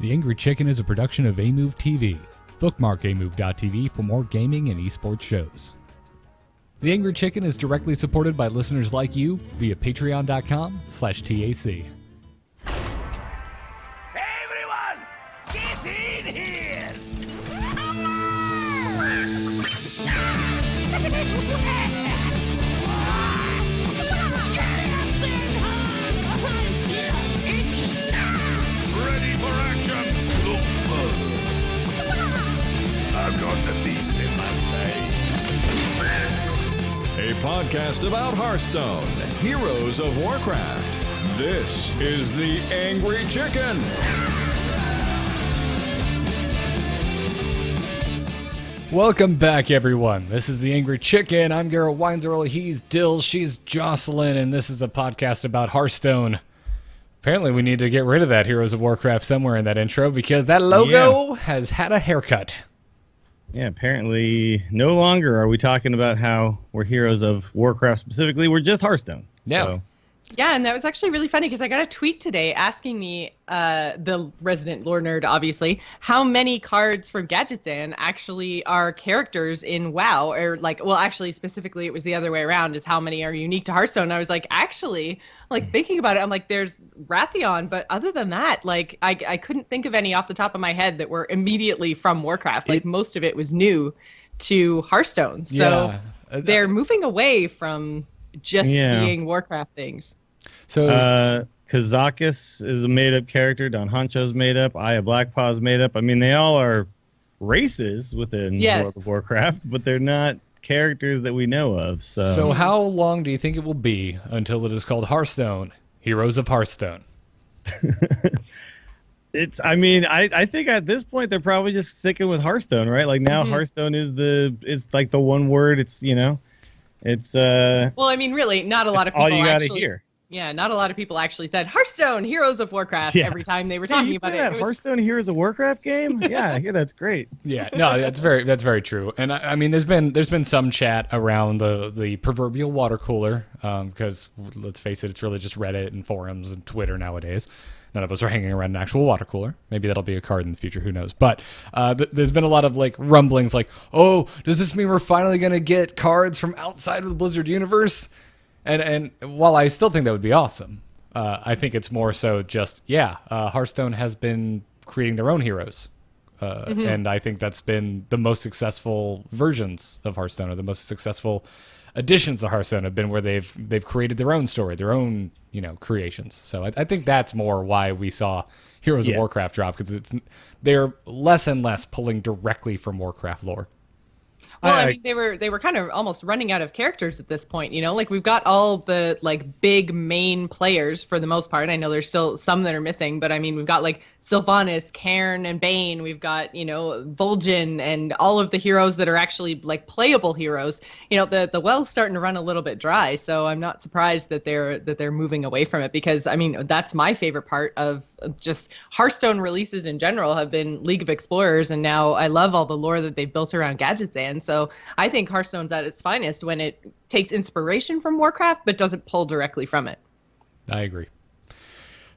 The Angry Chicken is a production of Amove TV. Bookmark amove.tv for more gaming and esports shows. The Angry Chicken is directly supported by listeners like you via patreon.com/TAC. Everyone, get in here! Ready for action! I've got the beast in my sight. A podcast about Hearthstone, Heroes of Warcraft. This is The Angry Chicken. Welcome back, everyone. This is The Angry Chicken. I'm Garrett Weinzerl. He's Dill. She's Jocelyn. And this is a podcast about Hearthstone. Apparently, we need to get rid of that Heroes of Warcraft somewhere in that intro because that logo has had a haircut. Yeah, apparently no longer are we talking about how we're heroes of Warcraft specifically. We're just Hearthstone. Yeah. So. Yeah, and that was actually really funny because I got a tweet today asking me, the resident lore nerd, obviously, how many cards from Gadgetzan actually are characters in WoW, or like, well, actually, specifically, it was the other way around, is how many are unique to Hearthstone. And I was like, actually, like thinking about it, I'm like, there's Wrathion, but other than that, like, I couldn't think of any off the top of my head that were immediately from Warcraft. Like, most of it was new to Hearthstone. So they're moving away from just being Warcraft things. So Kazakus is a made-up character. Don Honcho's made up. Aya Blackpaw's made up. I mean, they all are races within World of Warcraft, but they're not characters that we know of. So how long do you think it will be until it is called Hearthstone, Heroes of Hearthstone? I think at this point they're probably just sticking with Hearthstone, right? Like now Hearthstone is like the one word. It's well, I mean, really, not a lot of people all you gotta hear. Yeah, not a lot of people actually said Hearthstone, Heroes of Warcraft every time they were talking about it. That Hearthstone Heroes of Warcraft game? Yeah, that's great. Yeah, no, that's very true. And I mean, there's been some chat around the proverbial water cooler, because let's face it, it's really just Reddit and forums and Twitter nowadays. None of us are hanging around an actual water cooler. Maybe that'll be a card in the future. Who knows? But there's been a lot of like rumblings, like, oh, does this mean we're finally gonna get cards from outside of the Blizzard universe? And while I still think that would be awesome, I think it's more so just, Hearthstone has been creating their own heroes. And I think that's been the most successful versions of Hearthstone, or the most successful additions to Hearthstone have been where they've created their own story, their own, creations. So I think that's more why we saw Heroes of Warcraft drop, because they're less and less pulling directly from Warcraft lore. Well, I mean, they were kind of almost running out of characters at this point, Like we've got all the like big main players for the most part. I know there's still some that are missing, but I mean, we've got like Sylvanas, Cairn, and Bane. We've got Vol'jin and all of the heroes that are actually like playable heroes. The well's starting to run a little bit dry, so I'm not surprised that they're moving away from it, because I mean that's my favorite part of just Hearthstone releases in general have been League of Explorers, and now I love all the lore that they've built around Gadgetzan. So I think Hearthstone's at its finest when it takes inspiration from Warcraft but doesn't pull directly from it. I agree.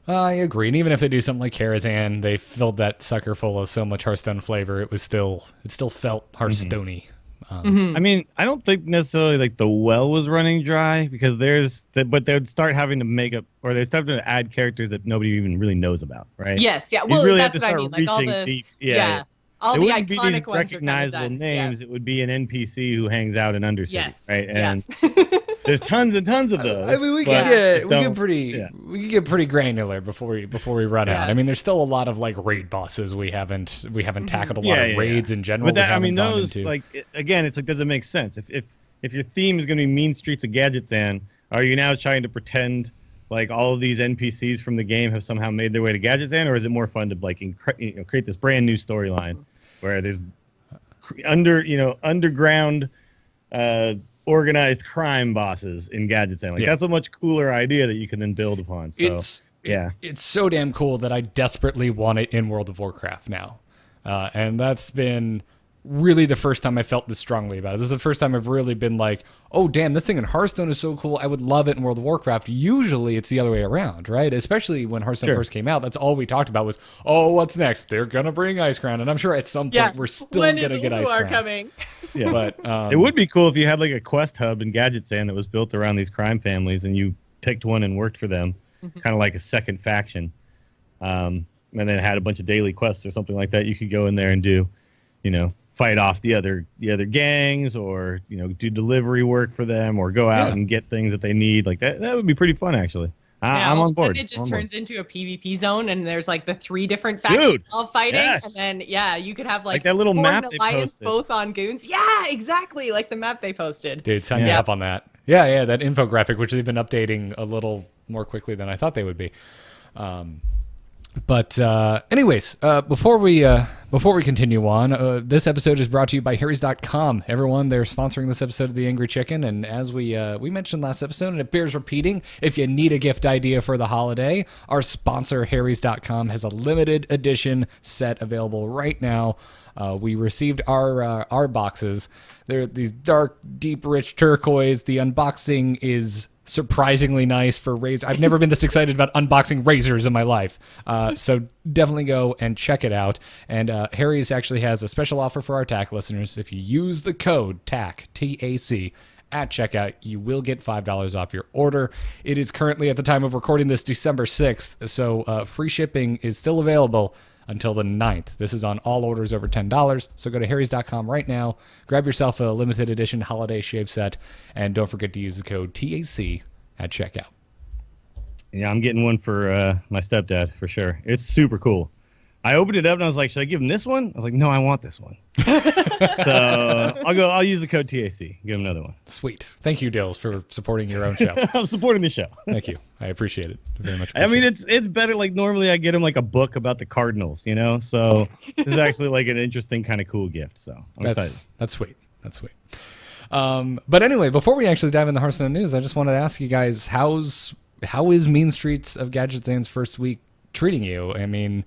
And even if they do something like Karazhan, they filled that sucker full of so much Hearthstone flavor, it still felt Hearthstone-y. I mean, I don't think necessarily like the well was running dry, because but they would start having to make up, or they'd start to add characters that nobody even really knows about, right? Yes, yeah. Well, really that's what I mean. Like all the deep, all it the wouldn't be iconic these ones recognizable are kind of names. It would be an NPC who hangs out in Undercity, right? And yeah. there's tons and tons of those. I mean, we could get pretty granular before we run out. I mean, there's still a lot of like raid bosses we haven't tackled, a lot of raids in general. But that, I mean, those like again, it's like, does it make sense? If your theme is going to be mean streets of Gadgetzan, are you now trying to pretend like all of these NPCs from the game have somehow made their way to Gadgetzan, or is it more fun to like create this brand new storyline where there's underground organized crime bosses in Gadgetzan? Like that's a much cooler idea that you can then build upon. So it's so damn cool that I desperately want it in World of Warcraft now, and that's been really the first time I felt this strongly about it. This is the first time I've really been like, oh, damn, this thing in Hearthstone is so cool. I would love it in World of Warcraft. Usually it's the other way around, right? Especially when Hearthstone first came out. That's all we talked about was, oh, what's next? They're going to bring Ice Crown. And I'm sure at some point we're still going to get Ice Crown. Coming? Yeah. But it would be cool if you had like a quest hub in Gadgetzan that was built around these crime families and you picked one and worked for them, kind of like a second faction. And then had a bunch of daily quests or something like that. You could go in there and do, fight off the other gangs, or do delivery work for them, or go out and get things that they need. Like that would be pretty fun, actually. I'm on board. It just turns into a PvP zone, and there's like the 3 different factions all fighting, and then you could have like that little map they alliance posted. both on goons. Yeah, exactly, like the map they posted. Dude, sign me up on that. Yeah, that infographic, which they've been updating a little more quickly than I thought they would be. But anyways, before we continue on, this episode is brought to you by Harry's.com. Everyone, they're sponsoring this episode of The Angry Chicken, and as we mentioned last episode, and it bears repeating, if you need a gift idea for the holiday, our sponsor, Harry's.com, has a limited edition set available right now. We received our boxes. They're these dark, deep, rich turquoise. The unboxing is surprisingly nice for razors. I've never been this excited about unboxing razors in my life. So definitely go and check it out. And Harry's actually has a special offer for our TAC listeners. If you use the code TAC, T-A-C, at checkout, you will get $5 off your order. It is currently, at the time of recording this, December 6th. So free shipping is still available until the 9th. This is on all orders over $10. So go to harrys.com right now, grab yourself a limited edition holiday shave set, and don't forget to use the code TAC at checkout. Yeah, I'm getting one for my stepdad for sure. It's super cool. I opened it up and I was like, should I give him this one? I was like, no, I want this one. So I'll use the code TAC. Give him another one. Sweet. Thank you, Dills, for supporting your own show. I'm supporting the show. Thank you. I appreciate it very much. I mean, it's better. Like normally I get him like a book about the Cardinals, So this is actually like an interesting kind of cool gift. So I'm excited. That's sweet. That's sweet. But anyway, before we actually dive into Hearthstone news, I just wanted to ask you guys, how is Mean Streets of Gadgetzan's first week treating you? I mean,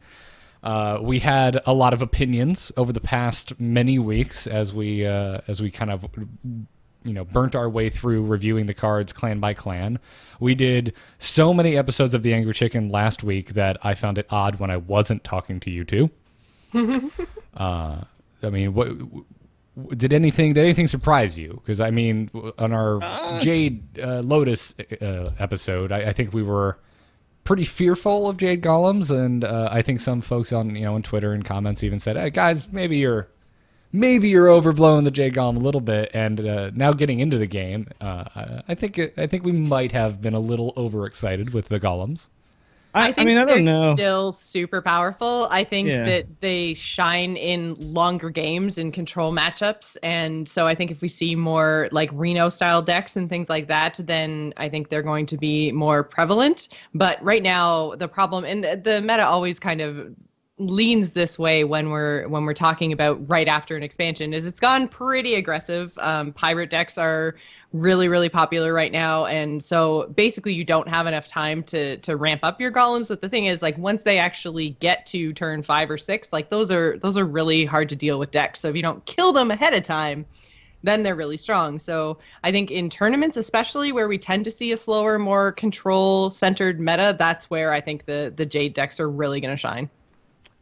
we had a lot of opinions over the past many weeks as we kind of burnt our way through reviewing the cards clan by clan. We did so many episodes of The Angry Chicken last week that I found it odd when I wasn't talking to you two. I mean, what did anything surprise you? Because I mean, on our Jade Lotus episode, I think we were pretty fearful of Jade Golems, and I think some folks on on Twitter and comments even said, "Hey guys, maybe you're overblowing the Jade Golem a little bit." And now getting into the game, I think we might have been a little overexcited with the Golems. I think I don't know. They're still super powerful. I think that they shine in longer games and control matchups. And so I think if we see more like Reno style decks and things like that, then I think they're going to be more prevalent. But right now the problem, and the meta always kind of leans this way when we're talking about right after an expansion, is it's gone pretty aggressive. Pirate decks are really, really popular right now, and so basically you don't have enough time to ramp up your golems. But the thing is, like, once they actually get to turn 5 or 6, like those are really hard to deal with decks. So if you don't kill them ahead of time, then they're really strong. So I think in tournaments, especially where we tend to see a slower, more control centered meta, that's where I think the Jade decks are really going to shine.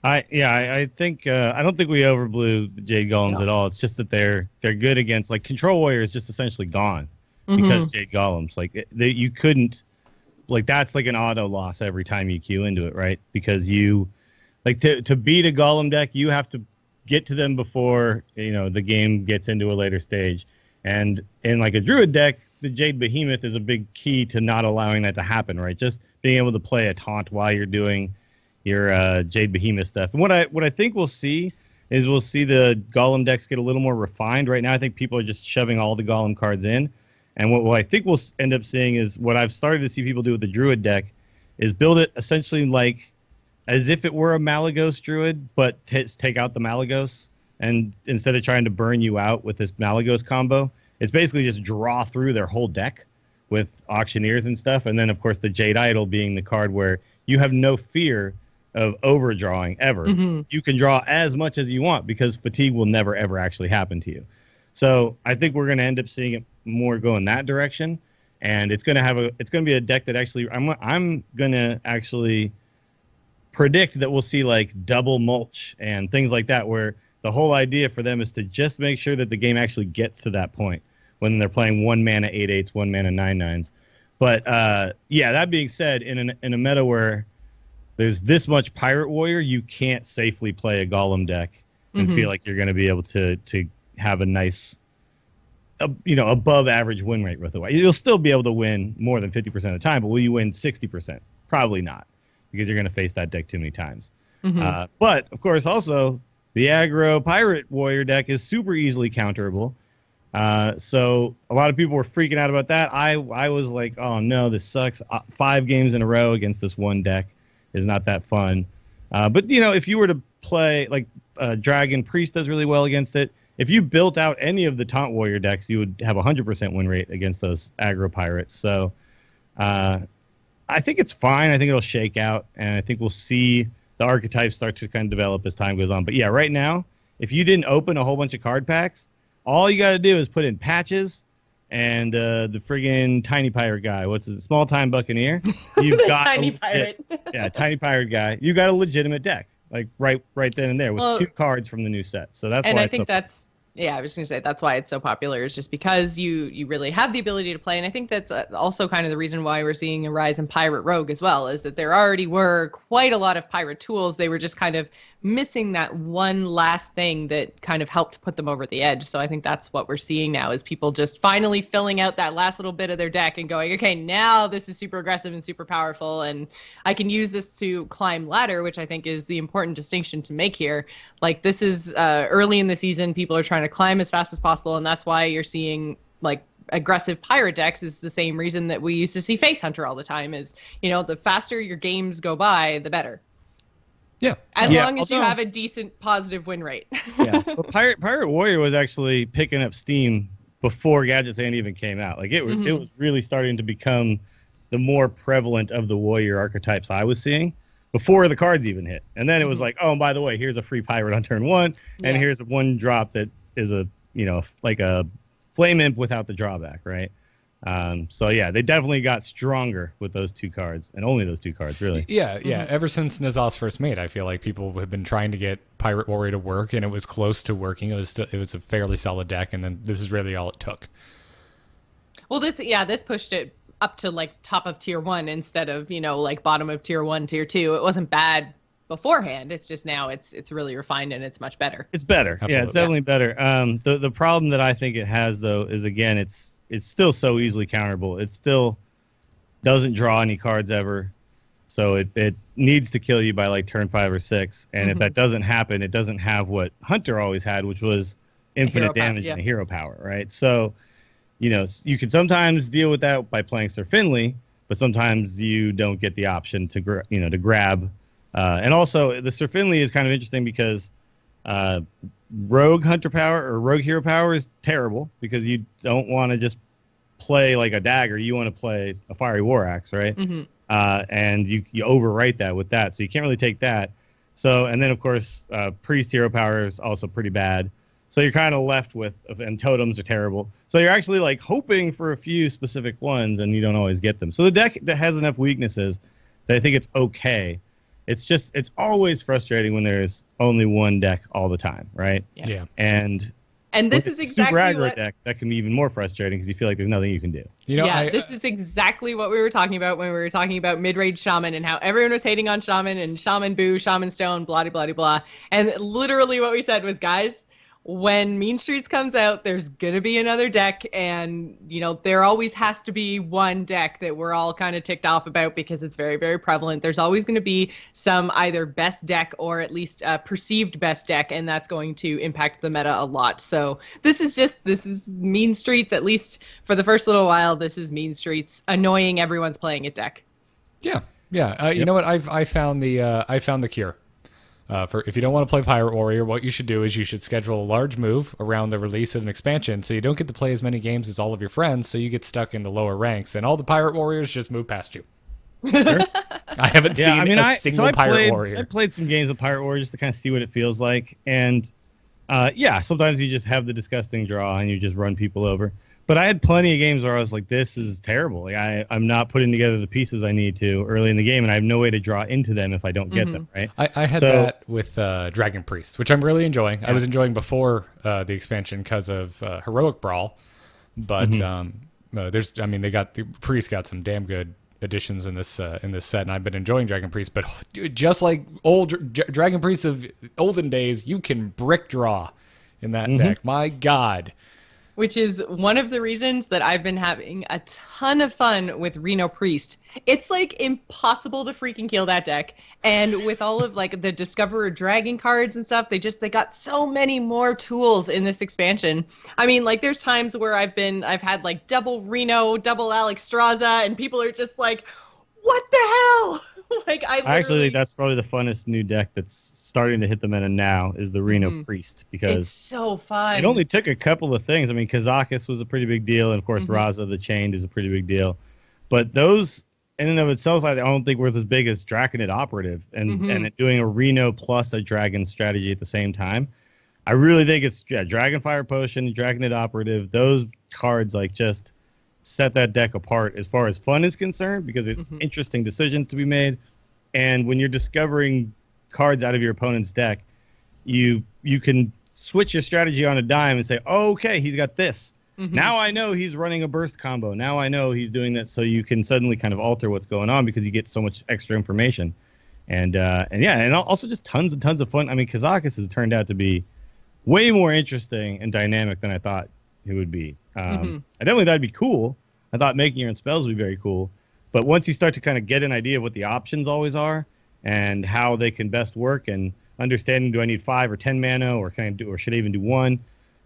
I think I don't think we overblew the Jade Golems at all. It's just that they're good against, like, Control Warrior is just essentially gone because Jade Golems, like, you couldn't, like, that's like an auto loss every time you queue into it, right? Because you, like, to beat a Golem deck, you have to get to them before the game gets into a later stage. And in like a Druid deck, the Jade Behemoth is a big key to not allowing that to happen, right? Just being able to play a taunt while you're doing your Jade Behemoth stuff. And what I think we'll see is the Golem decks get a little more refined. Right now, I think people are just shoving all the Golem cards in. And what I think we'll end up seeing is what I've started to see people do with the Druid deck is build it essentially like as if it were a Malagos Druid, but take out the Malagos. And instead of trying to burn you out with this Malagos combo, it's basically just draw through their whole deck with Auctioneers and stuff. And then, of course, the Jade Idol being the card where you have no fear of overdrawing ever. You can draw as much as you want because fatigue will never ever actually happen to you. So I think we're going to end up seeing it more go in that direction, and it's going to be a deck that actually I'm going to actually predict that we'll see like double mulch and things like that, where the whole idea for them is to just make sure that the game actually gets to that point when they're playing 1 mana 8/8s, 1 mana 9/9s. But yeah, that being said, in a meta where there's this much Pirate Warrior, you can't safely play a Golem deck and feel like you're going to be able to have a nice, above average win rate with it. You'll still be able to win more than 50% of the time, but will you win 60%? Probably not, because you're going to face that deck too many times. But of course, also the aggro Pirate Warrior deck is super easily counterable. So a lot of people were freaking out about that. I was like, oh no, this sucks. 5 games in a row against this one deck is not that fun. But if you were to play like Dragon Priest does really well against it. If you built out any of the Taunt Warrior decks, you would have 100% win rate against those aggro pirates. So I think it's fine. I think it'll shake out, and I think we'll see the archetypes start to kind of develop as time goes on. But yeah, right now, if you didn't open a whole bunch of card packs, all you got to do is put in Patches and the friggin' Tiny Pirate guy. What's his Small Time Buccaneer? You've got Tiny Pirate. Yeah, Tiny Pirate guy. You got a legitimate deck, like right then and there with 2 cards from the new set. So that's why. And I think I was going to say that's why it's so popular, is just because you really have the ability to play. And I think that's also kind of the reason why we're seeing a rise in Pirate Rogue as well, is that there already were quite a lot of pirate tools. They were just kind of missing that one last thing that kind of helped put them over the edge. So I think that's what we're seeing now, is people just finally filling out that last little bit of their deck and going, okay, now this is super aggressive and super powerful, and I can use this to climb ladder, which I think is the important distinction to make here. Like, this is early in the season, people are trying to climb as fast as possible, and that's why you're seeing like aggressive pirate decks. Is the same reason that we used to see Face Hunter all the time, is the faster your games go by, the better. Yeah. As long as you have a decent positive win rate. Yeah. Well, Pirate Warrior was actually picking up steam before Gadget Sand even came out. Like it was really starting to become the more prevalent of the warrior archetypes I was seeing before the cards even hit. And then it was like, oh, and by the way, here's a free pirate on turn 1, and here's a 1 drop that is like a Flame Imp without the drawback, right? So yeah, they definitely got stronger with those 2 cards, and only those 2 cards, really. Yeah. Ever since N'Zoth first made, I feel like people have been trying to get Pirate Warrior to work, and it was close to working. It was a fairly solid deck, and then this is really all it took. Well, this pushed it up to like top of tier 1 instead of like bottom of tier 1, tier 2. It wasn't bad beforehand. It's just now it's really refined and it's much better. It's better. Absolutely. Yeah, it's definitely better. The problem that I think it has, though, is again it's still so easily counterable. It still doesn't draw any cards ever, so it needs to kill you by like turn 5 or 6. And if that doesn't happen, it doesn't have what Hunter always had, which was infinite damage and a hero power, right? So you can sometimes deal with that by playing Sir Finley, but sometimes you don't get the option to grab. And also, the Sir Finley is kind of interesting because Rogue Hunter power or Rogue Hero power is terrible, because you don't want to just play like a dagger. You want to play a Fiery War Axe, right? And you overwrite that with that, so you can't really take that. So, and then of course, Priest Hero power is also pretty bad. So you're kind of left with, and totems are terrible. So you're actually like hoping for a few specific ones, and you don't always get them. So the deck that has enough weaknesses that I think it's okay. It's always frustrating when there's only one deck all the time, right? Yeah. And this is exactly super aggro deck that can be even more frustrating because you feel like there's nothing you can do. This is exactly what we were talking about when we were talking about mid-range Shaman and how everyone was hating on Shaman and Shaman Boo, Shaman Stone, blah, blah, blah, blah. And literally what we said was, guys, when Mean Streets comes out, there's going to be another deck, and, there always has to be one deck that we're all kind of ticked off about because it's very, very prevalent. There's always going to be some either best deck or at least perceived best deck, and that's going to impact the meta a lot. So this is Mean Streets, at least for the first little while. This is Mean Streets annoying everyone's playing it deck. Yeah. You know what? I found the cure. For if you don't want to play Pirate Warrior, what you should do is you should schedule a large move around the release of an expansion, so you don't get to play as many games as all of your friends, so you get stuck in the lower ranks, and all the Pirate Warriors just move past you. Sure. I haven't seen a single Pirate Warrior. I played some games of Pirate Warrior just to kind of see what it feels like, and sometimes you just have the disgusting draw and you just run people over. But I had plenty of games where I was like, this is terrible. Like I'm not putting together the pieces I need to early in the game, and I have no way to draw into them if I don't get them, right? I had that with Dragon Priest, which I'm really enjoying. I was enjoying before the expansion because of Heroic Brawl. But the Priest got some damn good additions in this set, and I've been enjoying Dragon Priest. But just like old Dragon Priest of olden days, you can brick draw in that deck. My God. Which is one of the reasons that I've been having a ton of fun with Reno Priest. It's like impossible to freaking kill that deck. And with all of like the Discoverer Dragon cards and stuff, they got so many more tools in this expansion. I mean, like there's times where I've had like double Reno, double Alexstrasza, and people are just like, what the hell? Like I actually think that's probably the funnest new deck that's starting to hit the meta now is the Reno Priest, because it's so fun. It only took a couple of things. I mean, Kazakus was a pretty big deal, and of course Raza the Chained is a pretty big deal. But those in and of itself, I don't think were as big as Draconid Operative, and doing a Reno plus a Dragon strategy at the same time. I really think it's Dragonfire Potion, Draconid Operative. Those cards like just set that deck apart as far as fun is concerned, because there's interesting decisions to be made, and when you're discovering cards out of your opponent's deck, you can switch your strategy on a dime and say, oh, okay, he's got this. Now I know he's running a burst combo. Now I know he's doing that, so you can suddenly kind of alter what's going on because you get so much extra information. And also just tons and tons of fun. I mean, Kazakus has turned out to be way more interesting and dynamic than I thought it would be. I definitely thought it'd be cool. I thought making your own spells would be very cool. But once you start to kind of get an idea of what the options always are and how they can best work, and understanding, do I need 5 or 10 mana, or should I even do 1?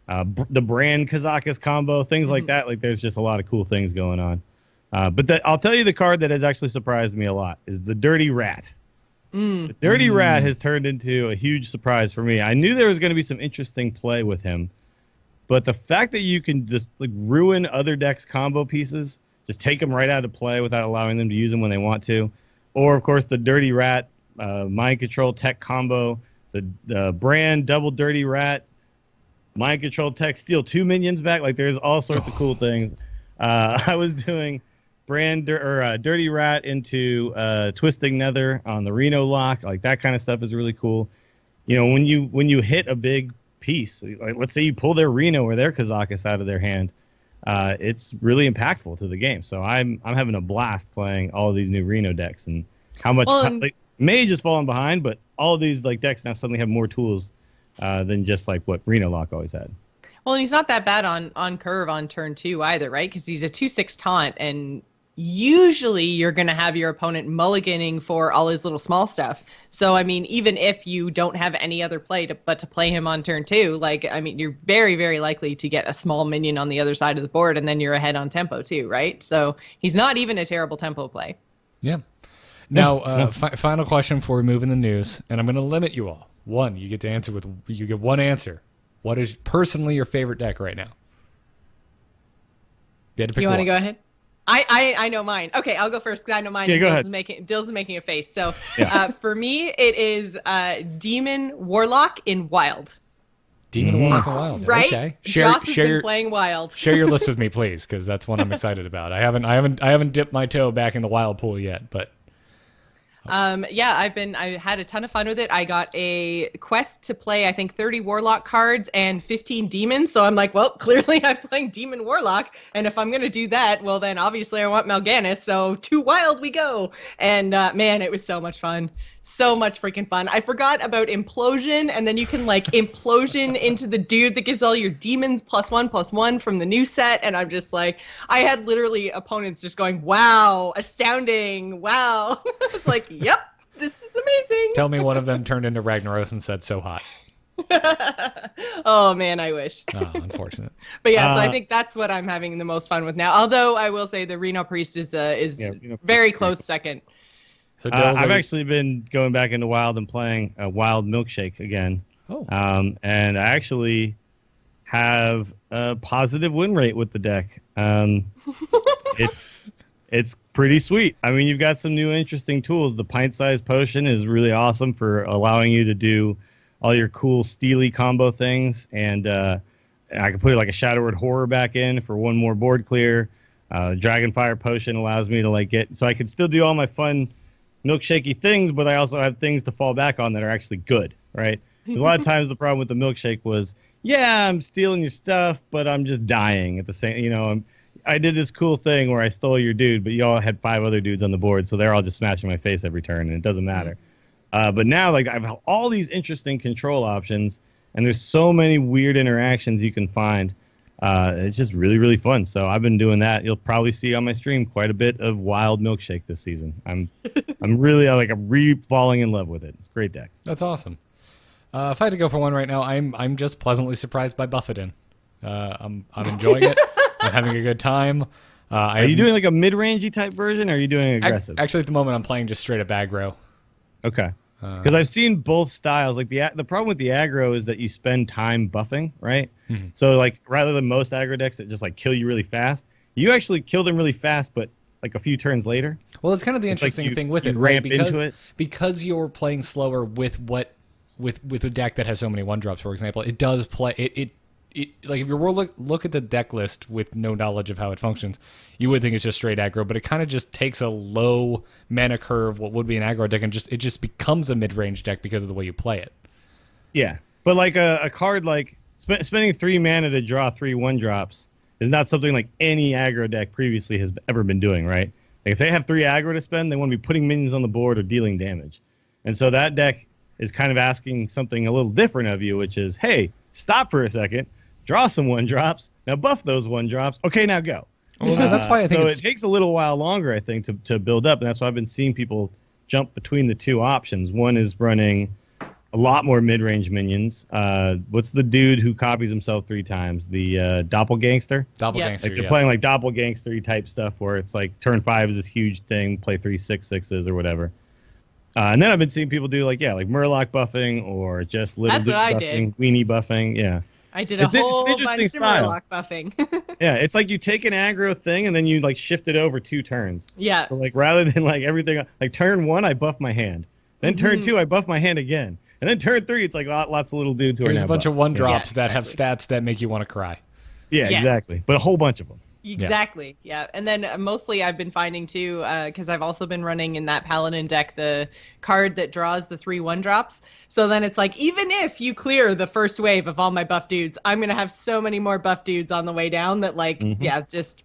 The brand Kazakus combo, things like that. Like there's just a lot of cool things going on. But I'll tell you, the card that has actually surprised me a lot is the Dirty Rat. The Dirty Rat has turned into a huge surprise for me. I knew there was going to be some interesting play with him. But the fact that you can just like ruin other decks' combo pieces, just take them right out of play without allowing them to use them when they want to, or of course the Dirty Rat Mind Control Tech combo, the brand double Dirty Rat Mind Control Tech steal 2 minions back. Like there's all sorts of cool things. I was doing Dirty Rat into Twisting Nether on the Reno lock. Like that kind of stuff is really cool. You know, when you hit a big piece, like let's say you pull their Reno or their Kazakus out of their hand, it's really impactful to the game. So I'm having a blast playing all of these new Reno decks, and how much like Mage has fallen behind, but all of these like decks now suddenly have more tools than just like what Reno Lock always had. Well, and he's not that bad on curve on turn 2 either, right? Because he's a 2/6 taunt, and usually you're going to have your opponent mulliganing for all his little small stuff. So, I mean, even if you don't have any other play but to play him on turn 2, like, I mean, you're very, very likely to get a small minion on the other side of the board, and then you're ahead on tempo too, right? So he's not even a terrible tempo play. Yeah. Now, final question before we move in the news, and I'm going to limit you all. You get one answer. What is personally your favorite deck right now? You had to pick one. You want to go ahead? I know mine. Okay, I'll go first because I know mine. Yeah, go ahead. Dill's making a face. So for me, it is Demon Warlock in Wild. Demon Warlock in Wild. Right? Okay. Joss has been playing Wild. Share your list with me, please, because that's one I'm excited about. I haven't dipped my toe back in the Wild pool yet, but. I had a ton of fun with it. I got a quest to play, I think 30 Warlock cards and 15 Demons. So I'm like, well, clearly I'm playing Demon Warlock. And if I'm going to do that, well, then obviously I want Mal'Ganis. So to Wild we go. And man, it was so much fun. So much freaking fun. I forgot about Implosion, and then you can like Implosion into the dude that gives all your demons +1/+1 from the new set, and I'm just like, I had literally opponents just going, wow, astounding, wow. It's like, yep, this is amazing. Tell me one of them turned into Ragnaros and said so hot. Oh man, I wish. Oh, unfortunate. But yeah, so I think that's what I'm having the most fun with now. Although I will say the Reno Priest is very close second. So I've actually been going back into Wild and playing a Wild Milkshake again. Oh. And I actually have a positive win rate with the deck. It's It's pretty sweet. I mean, you've got some new interesting tools. The pint-sized potion is really awesome for allowing you to do all your cool steely combo things. And I can put like a Shadow Word Horror back in for one more board clear. Dragonfire potion allows me to like get, so I can still do all my fun milkshakey things, but I also have things to fall back on that are actually good, right? Because a lot of times the problem with the milkshake was, yeah, I'm stealing your stuff, but I'm just dying at the same, you know, I did this cool thing where I stole your dude, but you all had 5 other dudes on the board, so they're all just smashing my face every turn, and it doesn't matter. But now, like, I have all these interesting control options, and there's so many weird interactions you can find. It's just really, really fun. So I've been doing that. You'll probably see on my stream quite a bit of Wild Milkshake this season. I'm really falling in love with it. It's a great deck. That's awesome. If I had to go for one right now, I'm just pleasantly surprised by Buffetin. I'm enjoying it. I'm having a good time. Are you doing like a mid-rangey type version, or are you doing aggressive? Actually, at the moment, I'm playing just straight up aggro. Okay. Because I've seen both styles. Like the problem with the aggro is that you spend time buffing, right? Mm-hmm. So like rather than most aggro decks that just like kill you really fast, you actually kill them really fast, but like a few turns later. Well, it's kind of the interesting thing with it, right? Because you're playing slower with a deck that has so many 1-drops, for example, it does play it. Like if you were look at the deck list with no knowledge of how it functions, you would think it's just straight aggro, but it kind of just takes a low mana curve, what would be an aggro deck, and it just becomes a mid-range deck because of the way you play it. Yeah, but like a card like spending 3 mana to draw 3 1-drops is not something like any aggro deck previously has ever been doing, right? Like if they have 3 aggro to spend, they want to be putting minions on the board or dealing damage, and so that deck is kind of asking something a little different of you, which is, hey, stop for a second. Draw some 1-drops. Now buff those 1-drops. Okay, now go. Well, that's why I think it takes a little while longer, I think, to build up, and that's why I've been seeing people jump between the 2 options. One is running a lot more mid-range minions. What's the dude who copies himself 3 times? The Doppelgangster? Doppelgangster, Like they're playing like Doppelgangster type stuff where it's like turn 5 is this huge thing, play 3 6/6s or whatever. And then I've been seeing people do like Murloc buffing or just little dude buffing, weenie buffing. Yeah. I did a whole bunch of Murloc buffing. Yeah, it's like you take an aggro thing and then you like shift it over 2 turns. Yeah. So like rather than like everything, like turn 1, I buff my hand. Then turn 2, I buff my hand again. And then turn 3, it's like lots of little dudes who There's are now a bunch buffed. of 1-drops that have stats that make you want to cry. Yeah, Yes. exactly. But a whole bunch of them. Exactly. Yeah. And then mostly I've been finding too, because I've also been running in that Paladin deck the card that draws the 3 1-drops. So then it's like, even if you clear the first wave of all my buff dudes, I'm going to have so many more buff dudes on the way down that like, just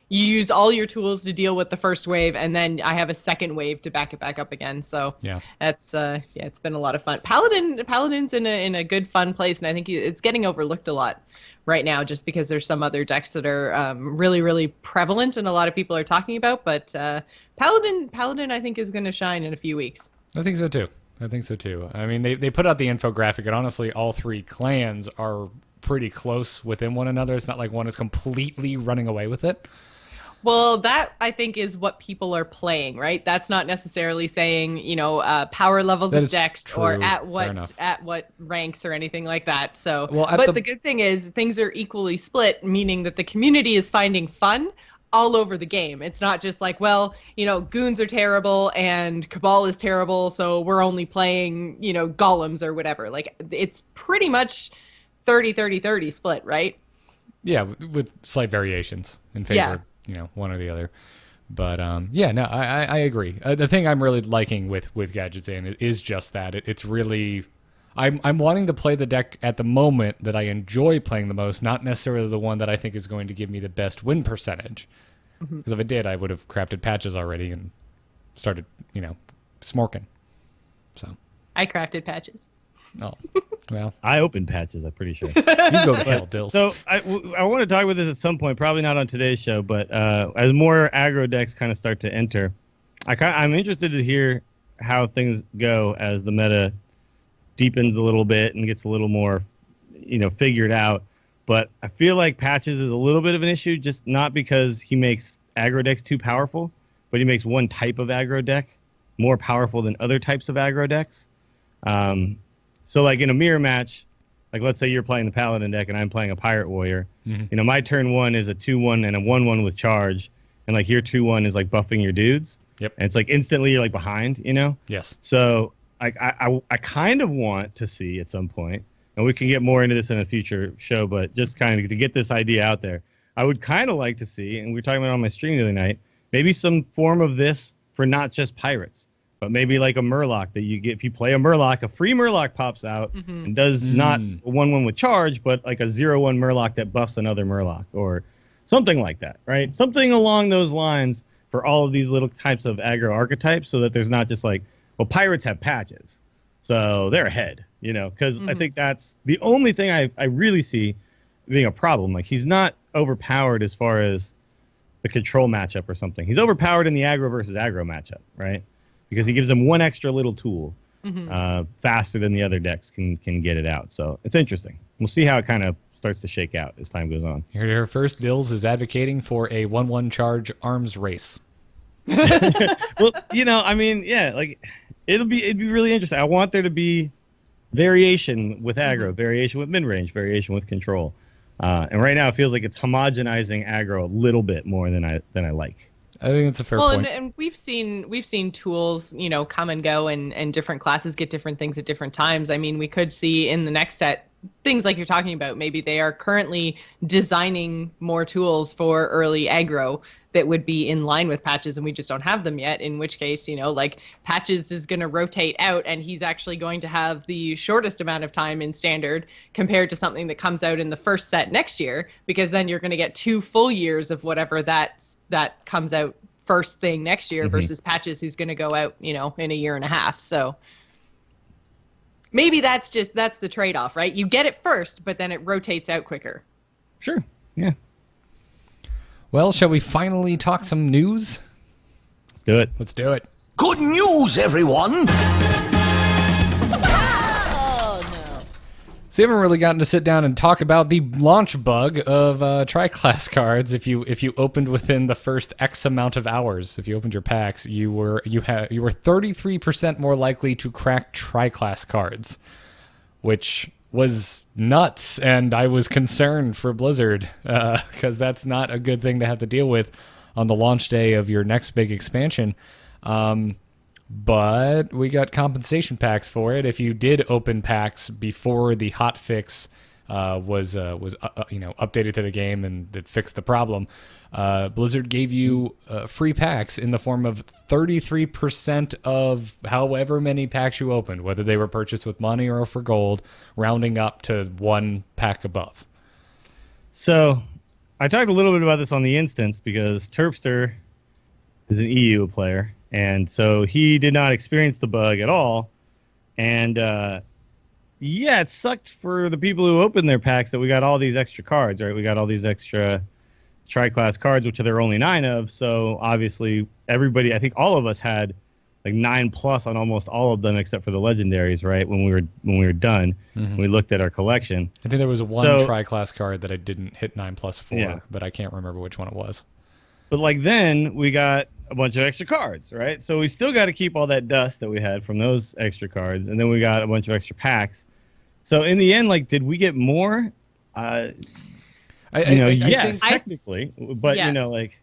you use all your tools to deal with the first wave, and then I have a second wave to back it back up again. So that's it's been a lot of fun. Paladin's in a good fun place, and I think it's getting overlooked a lot right now, just because there's some other decks that are really, really prevalent and a lot of people are talking about. But Paladin I think is going to shine in a few weeks. I think so too. I mean, they put out the infographic, and honestly, all 3 clans are pretty close within one another. It's not like one is completely running away with it. Well, that I think is what people are playing, right? That's not necessarily saying, power levels of decks or at what ranks or anything like that. So, but the good thing is things are equally split, meaning that the community is finding fun all over the game. It's not just like, well, goons are terrible and Cabal is terrible, so we're only playing, golems or whatever. Like it's pretty much 30-30-30 split, right? Yeah, with slight variations in favor of one or the other. But I agree. The thing I'm really liking with Gadgets In is just that it's really, I'm wanting to play the deck at the moment that I enjoy playing the most, not necessarily the one that I think is going to give me the best win percentage. Because if I did, I would have crafted patches already and started smorking. So I crafted patches. Oh, well. I opened patches, I'm pretty sure. You go to hell, Dills. So I want to talk about this at some point, probably not on today's show, but as more aggro decks kind of start to enter, I'm interested to hear how things go as the meta deepens a little bit and gets a little more, figured out. But I feel like patches is a little bit of an issue, just not because he makes aggro decks too powerful, but he makes one type of aggro deck more powerful than other types of aggro decks. So like in a mirror match, like let's say you're playing the Paladin deck and I'm playing a Pirate Warrior. My turn 1 is a 2/1 and a 1/1 with charge, and like here 2-1 is like buffing your dudes. Yep. And it's like instantly you're like behind, you know? Yes. So I kind of want to see at some point, and we can get more into this in a future show, but just kind of to get this idea out there, I would kind of like to see, and we were talking about it on my stream the other night, maybe some form of this for not just pirates, but maybe like a Murloc that you get if you play a Murloc, a free Murloc pops out and does not a 1/1 with charge, but like a 0/1 Murloc that buffs another Murloc or something like that, right? Something along those lines for all of these little types of aggro archetypes, so that there's not just like, well, pirates have patches, so they're ahead, you know, because I think that's the only thing I really see being a problem. Like, he's not overpowered as far as the control matchup or something. He's overpowered in the aggro versus aggro matchup, right? Because he gives them one extra little tool faster than the other decks can get it out. So it's interesting. We'll see how it kind of starts to shake out as time goes on. You heard it here first. Dills is advocating for a 1/1 charge arms race. Well, you know, I mean, yeah, like it'd be really interesting. I want there to be variation with aggro, variation with mid-range, variation with control. And right now it feels like it's homogenizing aggro a little bit more than I like. I think it's a fair point. And we've seen tools, you know, come and go, and different classes get different things at different times. I mean, we could see in the next set things like you're talking about. Maybe they are currently designing more tools for early aggro that would be in line with Patches, and we just don't have them yet, in which case, you know, like Patches is going to rotate out, and he's actually going to have the shortest amount of time in Standard compared to something that comes out in the first set next year, because then you're going to get 2 full years of whatever that comes out first thing next year versus Patches, who's going to go out, you know, in a year and a half. So maybe that's the trade-off, right? You get it first, but then it rotates out quicker. Sure. Yeah. Well, shall we finally talk some news? Let's do it. Let's do it. Good news, everyone! So you haven't really gotten to sit down and talk about the launch bug of tri-class cards. If you opened within the first X amount of hours, if you opened your packs, you were 33% more likely to crack tri-class cards, which was nuts, and I was concerned for Blizzard because that's not a good thing to have to deal with on the launch day of your next big expansion. But we got compensation packs for it. If you did open packs before the hotfix was updated to the game and it fixed the problem, Blizzard gave you free packs in the form of 33% of however many packs you opened, whether they were purchased with money or for gold, rounding up to 1 pack above. So I talked a little bit about this on the instance because Terpster is an EU player, and so he did not experience the bug at all. And yeah, it sucked for the people who opened their packs that we got all these extra cards, right? We got all these extra tri-class cards, which there are only 9 of. So obviously everybody, I think all of us had like 9+ on almost all of them except for the legendaries, right? When we were done, we looked at our collection. I think there was one tri-class card that I didn't hit 9+ for, Yeah. but I can't remember which one it was. But like then we got a bunch of extra cards, right? So we still got to keep all that dust that we had from those extra cards, and then we got a bunch of extra packs. So in the end, like, did we get more? Yes, technically, but Yeah. you know, like,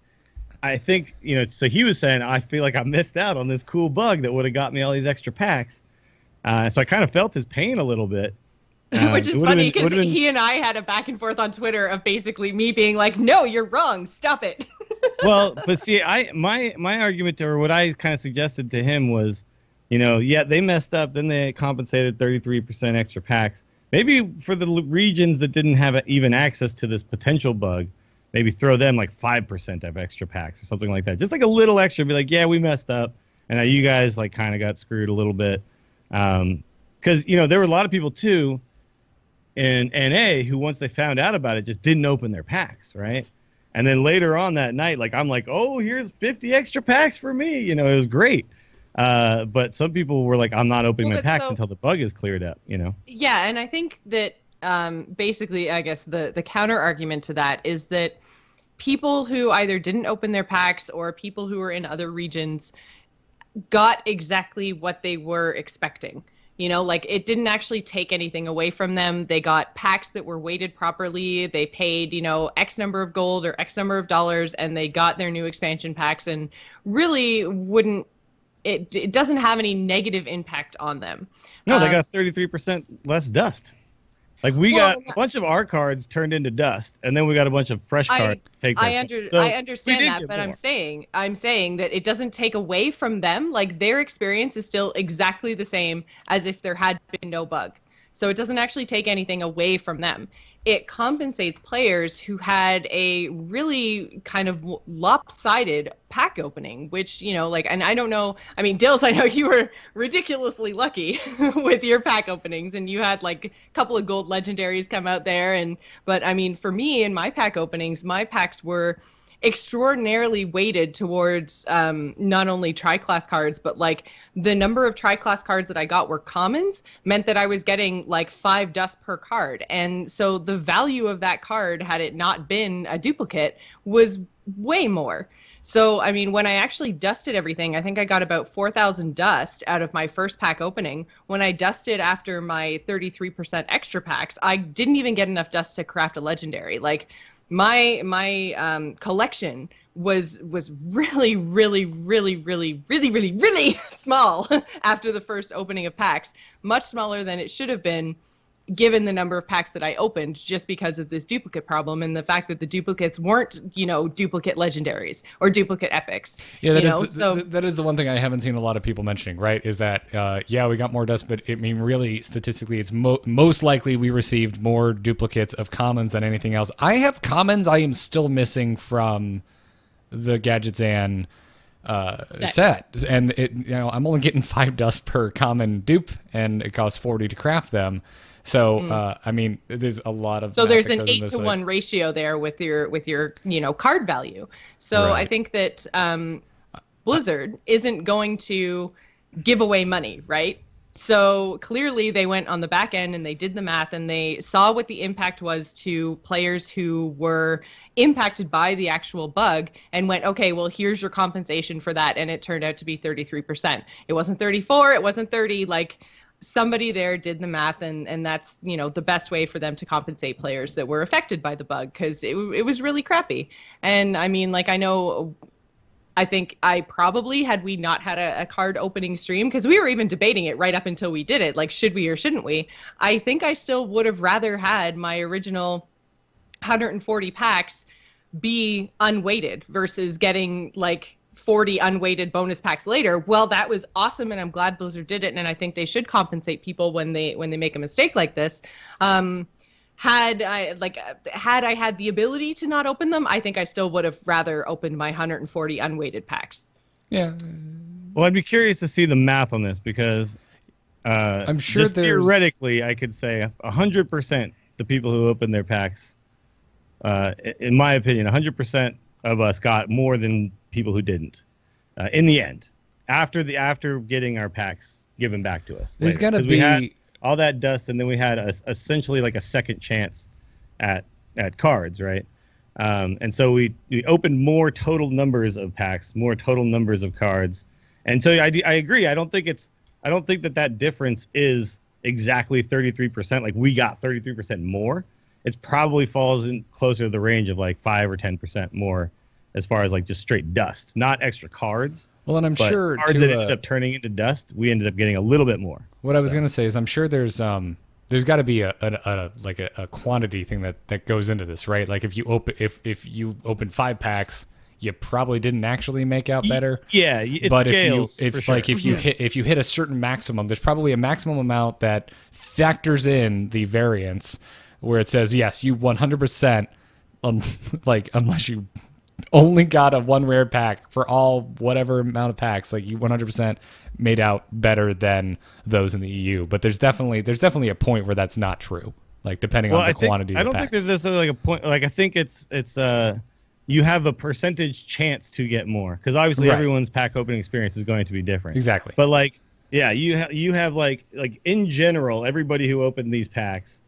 I think, you know. So he was saying, I feel like I missed out on this cool bug that would have got me all these extra packs. So I kind of felt his pain a little bit. Which is funny because he and I had a back and forth on Twitter of basically me being like, "No, you're wrong. Stop it." Well, but see, my argument or what I kind of suggested to him was, you know, yeah, they messed up, then they compensated 33% extra packs. Maybe for the regions that didn't have even access to this potential bug, maybe throw them like 5% of extra packs or something like that. Just like a little extra, be like, yeah, we messed up, and now you guys like kind of got screwed a little bit. Because, you know, there were a lot of people too in NA who, once they found out about it, just didn't open their packs, right? And then later on that night, like, I'm like, oh, here's 50 extra packs for me. You know, it was great. But some people were like, I'm not opening my packs until the bug is cleared up, you know? Yeah, and I think that basically, I guess the counter argument to that is that people who either didn't open their packs or people who were in other regions got exactly what they were expecting. You know, like it didn't actually take anything away from them. They got packs that were weighted properly. They paid, you know, X number of gold or X number of dollars, and they got their new expansion packs, and really wouldn't, it doesn't have any negative impact on them. No, they got 33% less dust. Like we got a bunch of our cards turned into dust, and then we got a bunch of fresh cards. I understand that, but I'm saying that it doesn't take away from them. Like their experience is still exactly the same as if there had been no bug. So it doesn't actually take anything away from them. It compensates players who had a really kind of lopsided pack opening, which, you know, like, and I don't know, I mean, Dills, I know you were ridiculously lucky with your pack openings, and you had like a couple of gold legendaries come out there. But I mean, for me in my pack openings, my packs were extraordinarily weighted towards not only tri-class cards, but like the number of tri-class cards that I got were commons, meant that I was getting like 5 dust per card. And so the value of that card, had it not been a duplicate, was way more. So, I mean, when I actually dusted everything, I think I got about 4,000 dust out of my first pack opening. When I dusted after my 33% extra packs, I didn't even get enough dust to craft a legendary. Like, my collection was really small after the first opening of packs, much smaller than it should have been given the number of packs that I opened, just because of this duplicate problem and the fact that the duplicates weren't, you know, duplicate legendaries or duplicate epics. Yeah, that is the one thing I haven't seen a lot of people mentioning, right? Is that, yeah, we got more dust, but I mean, really, statistically, it's most likely we received more duplicates of commons than anything else. I have commons I am still missing from the Gadgetzan set, and I'm only getting 5 dust per common dupe, and it costs 40 to craft them. So I mean, there's a lot of there's an 8-to-1 ratio there with your you know, card value. So right. I think that Blizzard isn't going to give away money, right? So clearly they went on the back end and they did the math and they saw what the impact was to players who were impacted by the actual bug and went, okay, well, here's your compensation for that. And it turned out to be 33%. It wasn't 34, it wasn't 30. Like, somebody there did the math, and that's, you know, the best way for them to compensate players that were affected by the bug, because it was really crappy. And I mean, like, I think I probably, had we not had a card opening stream, because we were even debating it right up until we did it, like, should we or shouldn't we? I think I still would have rather had my original 140 packs be unweighted versus getting like 40 unweighted bonus packs later. Well, that was awesome, and I'm glad Blizzard did it, and I think they should compensate people when they make a mistake like this. Had I had the ability to not open them, I think I still would have rather opened my 140 unweighted packs. Yeah. Well, I'd be curious to see the math on this, because I'm sure just theoretically I could say 100% the people who opened their packs, in my opinion, 100% of us got more than people who didn't. In the end, after getting our packs given back to us, there's got to be, we had all that dust, and then we had essentially like a second chance at cards, right? And so we opened more total numbers of packs, more total numbers of cards, and so I agree. I don't think that difference is exactly 33%. Like, we got 33% more. It probably falls in closer to the range of like 5 or 10% more, as far as like just straight dust, not extra cards. Well, and I'm sure cards that ended up turning into dust, we ended up getting a little bit more. What I was going to say is, I'm sure there's got to be a quantity thing that goes into this, right? Like, if you open 5 packs, you probably didn't actually make out better. Yeah, it but scales, if you hit a certain maximum, there's probably a maximum amount that factors in the variance, where it says, yes, you 100%, like, unless you only got a 1 rare pack for all whatever amount of packs, like, you 100% made out better than those in the EU. But there's definitely a point where that's not true, like, depending on the quantity of the packs. I don't think there's necessarily like a point. Like, I think it's you have a percentage chance to get more, because obviously everyone's pack opening experience is going to be different. Exactly. But like, yeah, you have like in general, everybody who opened these packs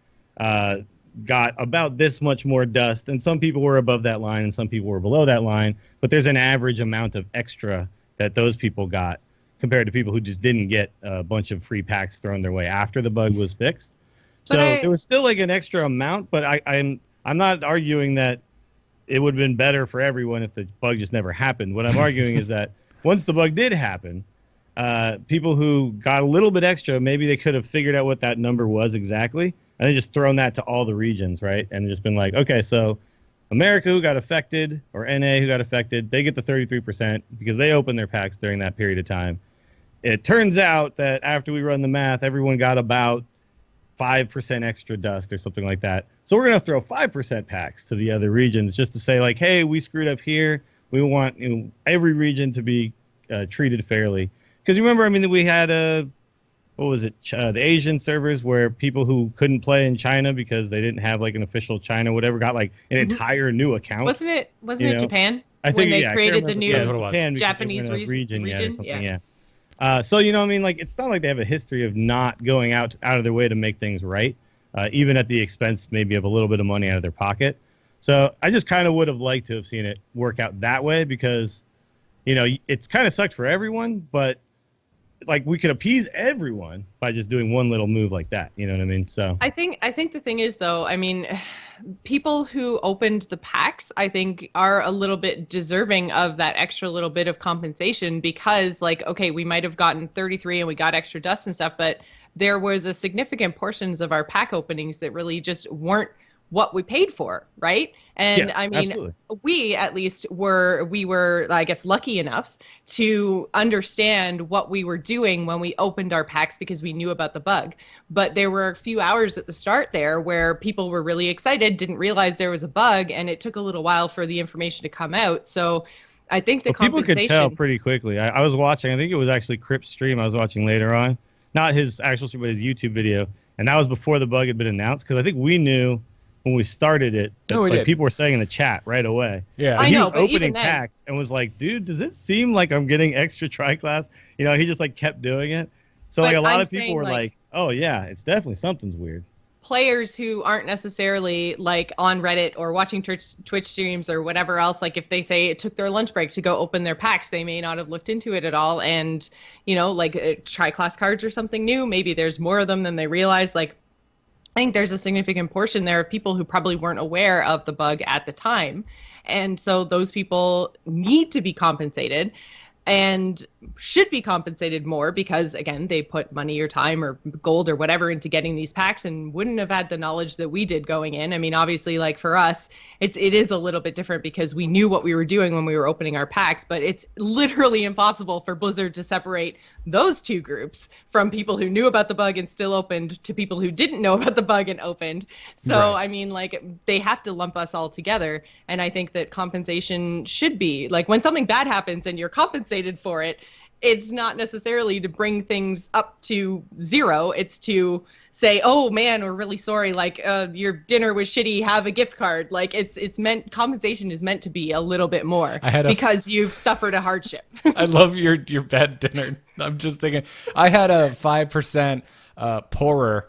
got about this much more dust, and some people were above that line and some people were below that line, but there's an average amount of extra that those people got. compared to people who just didn't get a bunch of free packs thrown their way after the bug was fixed. So there was still like an extra amount, but I'm not arguing that it would have been better for everyone if the bug just never happened. What I'm arguing is that once the bug did happen, people who got a little bit extra, maybe they could have figured out what that number was exactly, and then just thrown that to all the regions, right? And just been like, okay, so America who got affected, or NA who got affected, they get the 33% because they opened their packs during that period of time. It turns out that after we run the math, everyone got about 5% extra dust or something like that. So we're going to throw 5% packs to the other regions just to say, like, hey, we screwed up here. We want every region to be treated fairly. Because you remember, I mean, we had the Asian servers where people who couldn't play in China because they didn't have like an official China whatever got like an entire new account. Wasn't it Japan? I think when they created the new Japanese region, or something. Yeah. So I mean, like, it's not like they have a history of not going out of their way to make things right, even at the expense maybe of a little bit of money out of their pocket. So I just kind of would have liked to have seen it work out that way because, it's kind of sucked for everyone, but like we could appease everyone by just doing one little move like that. You know what I mean? So I think the thing is, though, I mean, people who opened the packs, I think, are a little bit deserving of that extra little bit of compensation because, like, okay, we might have gotten 33 and we got extra dust and stuff, but there was a significant portions of our pack openings that really just weren't what we paid for, right? And yes, I mean, absolutely. we at least were, I guess, lucky enough to understand what we were doing when we opened our packs because we knew about the bug. But there were a few hours at the start there where people were really excited, didn't realize there was a bug, and it took a little while for the information to come out. So I think the people compensation... could tell pretty quickly. I was watching, I think it was actually Crip's stream I was watching later on. Not his actual stream, but his YouTube video. And that was before the bug had been announced because I think we knew when we started it, that, people were saying in the chat right away. Yeah, I know, but opening even then, packs and was like, "Dude, does it seem like I'm getting extra tri-class?" He just like kept doing it. So like a lot of people were like, "Oh yeah, it's definitely something's weird." Players who aren't necessarily like on Reddit or watching Twitch streams or whatever else, like if they say it took their lunch break to go open their packs, they may not have looked into it at all. And like tri-class cards or something new, maybe there's more of them than they realize. Like, I think there's a significant portion there of people who probably weren't aware of the bug at the time. And so those people need to be compensated and should be compensated more because, again, they put money or time or gold or whatever into getting these packs and wouldn't have had the knowledge that we did going in. I mean, obviously, like for us, it is a little bit different because we knew what we were doing when we were opening our packs, but it's literally impossible for Blizzard to separate those two groups from people who knew about the bug and still opened to people who didn't know about the bug and opened. So, right. I mean, like, they have to lump us all together. And I think that compensation should be, like, when something bad happens and you're compensated for it, it's not necessarily to bring things up to zero. It's to say, oh man, we're really sorry. Like, your dinner was shitty. Have a gift card. Like, it's meant, compensation is meant to be a little bit more because you've suffered a hardship. I love your bad dinner. I'm just thinking, I had a 5% poorer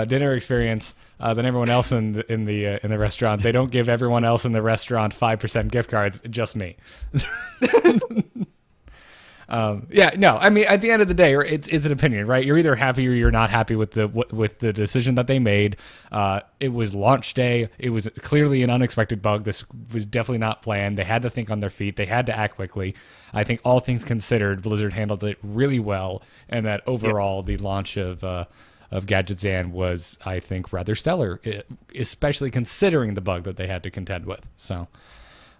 dinner experience than everyone else in the restaurant. They don't give everyone else in the restaurant 5% gift cards. Just me. Yeah, no, I mean, at the end of the day, it's an opinion, right? You're either happy or you're not happy with the decision that they made. It was launch day. It was clearly an unexpected bug. This was definitely not planned. They had to think on their feet. They had to act quickly. I think all things considered, Blizzard handled it really well, and that overall the launch of Gadgetzan was, I think, rather stellar, especially considering the bug that they had to contend with. So.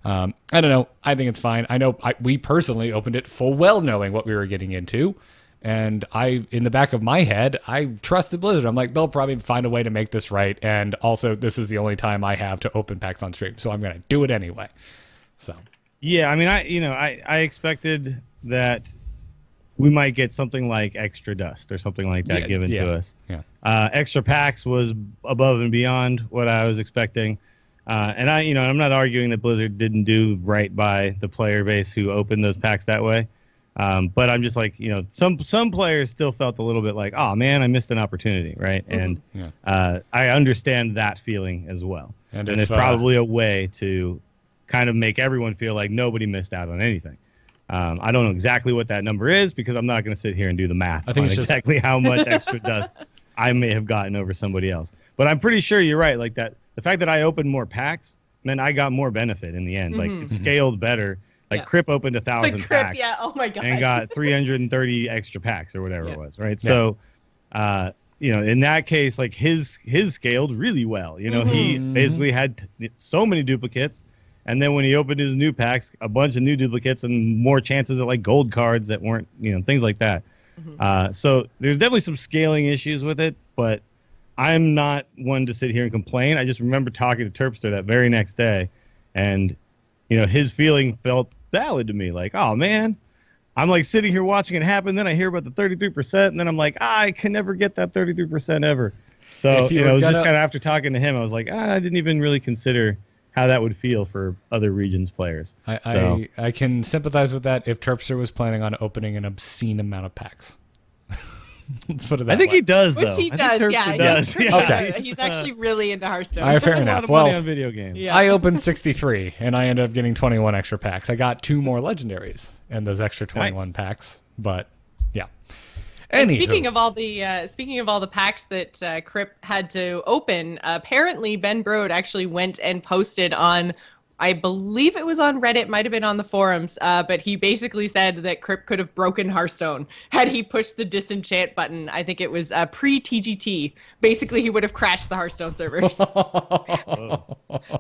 I don't know. I think it's fine. I know we personally opened it full well knowing what we were getting into. And in the back of my head, I trusted Blizzard. I'm like, they'll probably find a way to make this right. And also, this is the only time I have to open packs on stream. So I'm going to do it anyway. So. Yeah, I mean, I expected that we might get something like extra dust or something like that given to us. Yeah. Extra packs was above and beyond what I was expecting. And I'm not arguing that Blizzard didn't do right by the player base who opened those packs that way. But I'm just like, some players still felt a little bit like, oh man, I missed an opportunity, right? And I understand that feeling as well. And there's probably a way to kind of make everyone feel like nobody missed out on anything. I don't know exactly what that number is because I'm not going to sit here and do the math I think on it's just- exactly how much extra dust I may have gotten over somebody else. But I'm pretty sure you're right. Like that, the fact that I opened more packs meant I got more benefit in the end. Like it scaled better. Like Yeah. Crip opened 1,000 The Crip, packs. yeah. Oh my god. And got 330 extra packs or whatever Yeah. it was, right? Yeah. So, in that case, like his scaled really well. He basically had so many duplicates, and then when he opened his new packs, a bunch of new duplicates and more chances at like gold cards that weren't, things like that. So there's definitely some scaling issues with it, but I'm not one to sit here and complain. I just remember talking to Terpster that very next day, and his feeling felt valid to me. Like, oh man, I'm like sitting here watching it happen. Then I hear about the 33%, and then I'm like, I can never get that 33% ever. So If you it was were just gonna- kind of after talking to him, I was like, I didn't even really consider how that would feel for other regions players. I can sympathize with that if Terpster was planning on opening an obscene amount of packs. Let's put it that I think way. he does, though. Which he I does, think yeah. Terpster does. Yeah. Okay. He's actually really into Hearthstone. All right, fair A lot enough. of money Well, on video games. Yeah. I opened 63, and I ended up getting 21 extra packs. I got 2 more legendaries and those extra 21 Nice. packs. But yeah. And Anywho. speaking of all the packs that Crip had to open, apparently Ben Brode actually went and posted on, I believe it was on Reddit, might have been on the forums, but he basically said that Crip could have broken Hearthstone had he pushed the disenchant button. I think it was pre-TGT. Basically, he would have crashed the Hearthstone servers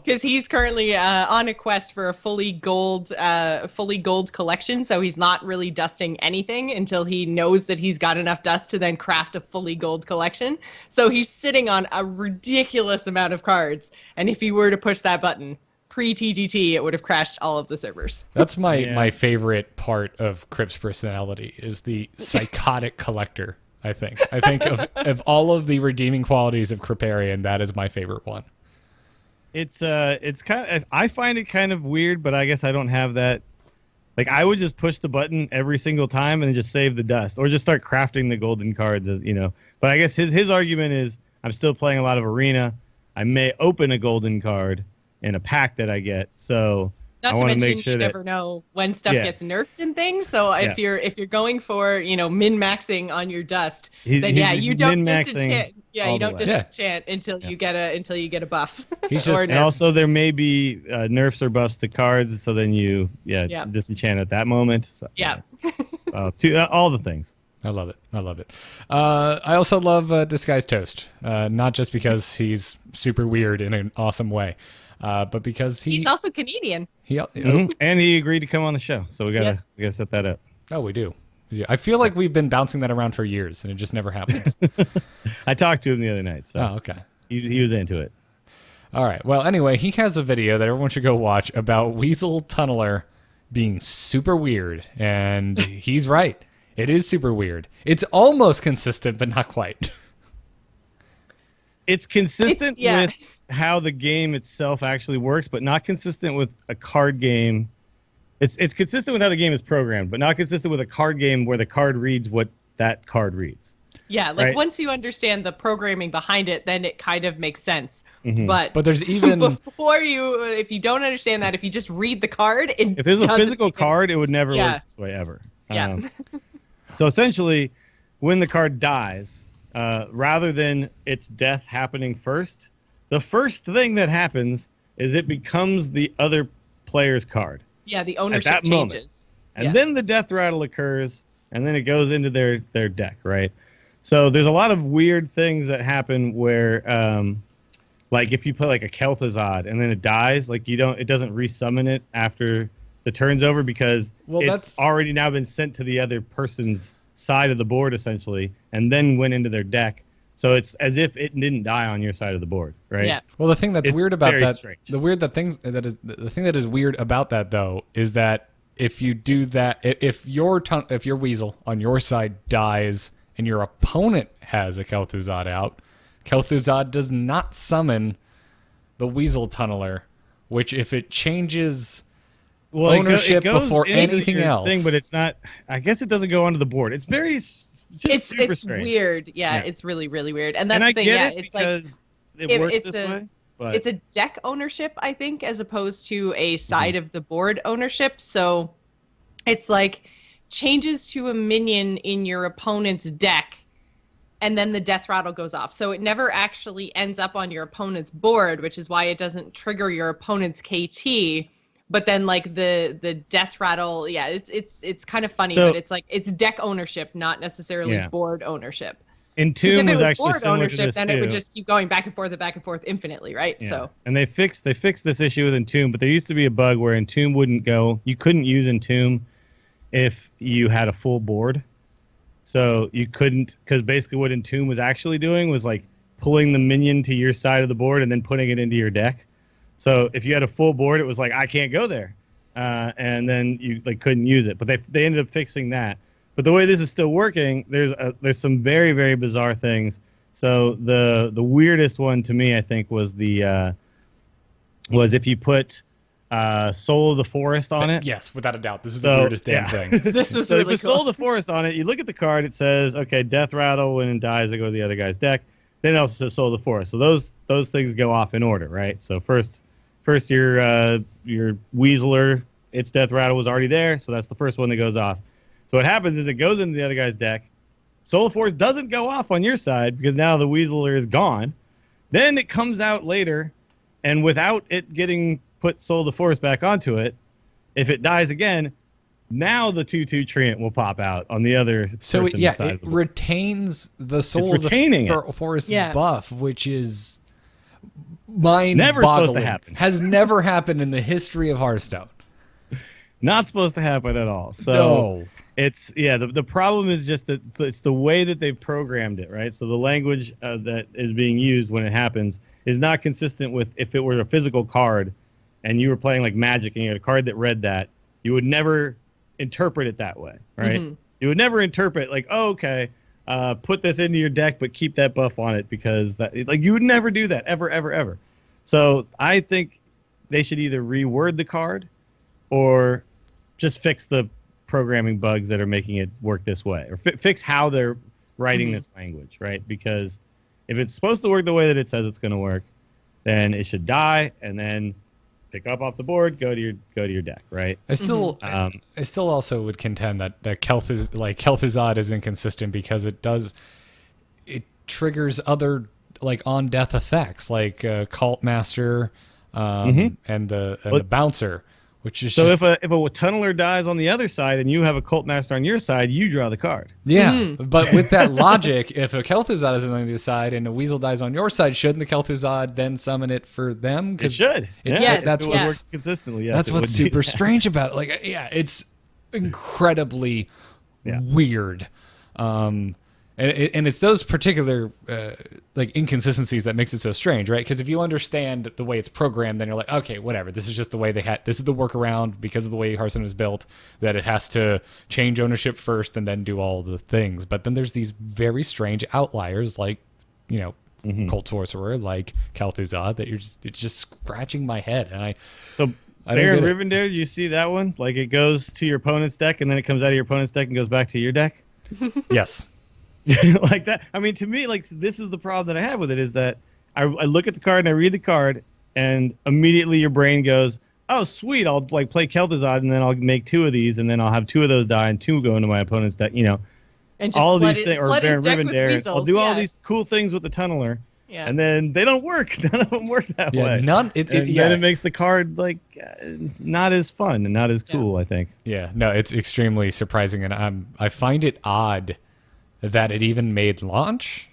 because he's currently on a quest for a fully gold collection. So he's not really dusting anything until he knows that he's got enough dust to then craft a fully gold collection. So he's sitting on a ridiculous amount of cards, and if he were to push that button pre-TGT, it would have crashed all of the servers. That's my Yeah. favorite part of Crip's personality is the psychotic collector. I think of all of the redeeming qualities of Criparian, that is my favorite one. It's kind of, I find it kind of weird, but I guess I don't have that. Like I would just push the button every single time and just save the dust, or just start crafting the golden cards, as you know. But I guess his argument is I'm still playing a lot of arena. I may open a golden card in a pack that I get, so Not I to want to mention, make sure you that never know when stuff Yeah. gets nerfed and things. So if you're going for min-maxing on your dust, He's- then yeah, he's you don't min-maxing disenchant. Yeah, all you the don't way. disenchant until you get a buff. He's Or just- and nerf. also there may be nerfs or buffs to cards, so then you Yeah. disenchant at that moment. So, Yeah. all the things. I love it. I love it. I also love Disguise Toast, not just because he's super weird in an awesome way, but because He's also Canadian. Mhm. And he agreed to come on the show, so we gotta set that up. Oh, we do. Yeah, I feel like we've been bouncing that around for years, and it just never happens. I talked to him the other night, so Oh, okay. he was into it. All right. Well, anyway, he has a video that everyone should go watch about Weasel Tunneler being super weird, and he's right. It is super weird. It's almost consistent, but not quite. It's consistent yeah. with how the game itself actually works, but not consistent with a card game. It's consistent with how the game is programmed, but not consistent with a card game where the card reads what that card reads. Yeah, like Right. once you understand the programming behind it, then it kind of makes sense. Mhm. But But there's even if you don't understand that, if you just read the card, If there's a doesn't physical even- card, it would never Yeah. work this way ever. Yeah. So essentially, when the card dies, rather than its death happening first, the first thing that happens is it becomes the other player's card. Yeah, the ownership that moment. changes. And Yeah. then the death rattle occurs, and then it goes into their deck, right? So there's a lot of weird things that happen where, like if you play like a Kel'Thuzad and then it dies, like it doesn't resummon it after the turn's over because Well, it's that's- already now been sent to the other person's side of the board essentially, and then went into their deck. So it's as if it didn't die on your side of the board, right? Yeah. Well, the thing that's It's weird about very that, strange. the thing that is weird about that though is that if you do that, if your Weasel on your side dies and your opponent has a Kel'Thuzad out, Kel'Thuzad does not summon the Weasel Tunneler, which if it changes Well, ownership goes before into anything your else. thing, but it's not. I guess it doesn't go onto the board. It's very just super It's strange. weird. Yeah, Yeah. it's really, really weird. And that's And I the thing. get Yeah, it it's like because it if works it's this a- way. But it's a deck ownership, I think, as opposed to a side of the board ownership. So it's like changes to a minion in your opponent's deck, and then the death rattle goes off. So it never actually ends up on your opponent's board, which is why it doesn't trigger your opponent's KT. But then like the death rattle, yeah, it's kind of funny, but it's like it's deck ownership, not necessarily board ownership. Entomb was actually board similar ownership, to this then too. it would just keep going back and forth infinitely, right? Yeah. So and they fixed this issue with Entomb, but there used to be a bug where Entomb wouldn't go. You couldn't use Entomb if you had a full board. So you couldn't, because basically what Entomb was actually doing was like pulling the minion to your side of the board and then putting it into your deck. So if you had a full board, it was like, I can't go there. And then you like couldn't use it. But they ended up fixing that. But the way this is still working, there's some very, very bizarre things. So the weirdest one to me, I think, was was if you put Soul of the Forest on it. Yes, without a doubt. This is the weirdest damn thing. this was So really if you cool. Soul of the Forest on it, you look at the card, it says, okay, Death Rattle, when it dies, they go to the other guy's deck. Then it also says Soul of the Forest. So those things go off in order, right? So first your Weaseler, its Death Rattle was already there, so that's the first one that goes off. So what happens is it goes into the other guy's deck. Soul of Force doesn't go off on your side because now the Weaseler is gone. Then it comes out later, and without it getting put Soul of the Force back onto it, if it dies again, now the 2/2 Treant will pop out on the other So person's yeah, side it of the board. retains the Soul of retaining the Forest Yeah. buff, which is mind-boggling. Never supposed to happen. Has never happened in the history of Hearthstone. Not supposed to happen at all. So No. it's the problem is just that it's the way that they've programmed it, right? So the language that is being used when it happens is not consistent with if it were a physical card and you were playing like Magic and you had a card that read that, you would never interpret it that way, right? Mhm. You would never interpret like, oh, okay, put this into your deck, but keep that buff on it because that, like, you would never do that ever, ever, ever. So I think they should either reword the card or just fix the programming bugs that are making it work this way, or fix how they're writing this language, right? Because if it's supposed to work the way that it says it's going to work, then it should die and then pick up off the board, go to your deck, right? I still also would contend that Kel'Thuzad is inconsistent because it triggers other like on death effects like Cult Master and the Bouncer, which is so just, if a tunneler dies on the other side and you have a Cult Master on your side, you draw the card. yeah. But with that logic, if a Kel'Thuzad is on the other side and a Weasel dies on your side, shouldn't the Kel'Thuzad then summon it for them? It should. Yes, that's it what's would work consistently. Yes, that's it what's would do super that. strange about it. Like, yeah, it's incredibly weird. And it's those particular like inconsistencies that makes it so strange, right? Because if you understand the way it's programmed, then you're like, okay, whatever. This is just the way they had. This is the workaround because of the way Hearthstone is built. That it has to change ownership first and then do all the things. But then there's these very strange outliers, like Cold Sorcerer, like Kel'Thuzad, that it's just scratching my head. And So I don't Baron get it. Rivendare, you see that one? Like it goes to your opponent's deck and then it comes out of your opponent's deck and goes back to your deck. Yes. Like that. I mean, to me, like this is the problem that I have with it is that I look at the card and I read the card and immediately your brain goes, oh, sweet, I'll like play Kel'Thuzad and then I'll make 2 of these and then I'll have 2 of those die and 2 go into my opponent's deck. And just all of flood these it- things, or flood his Baron deck with Rivendare. weasels, I'll do all yeah. these cool things with the tunneler. Yeah. And then they don't work. None of them work that Yeah. way. None. And then it makes the card like not as fun and not as cool, I think. Yeah, no, it's extremely surprising, and I find it odd that it even made launch,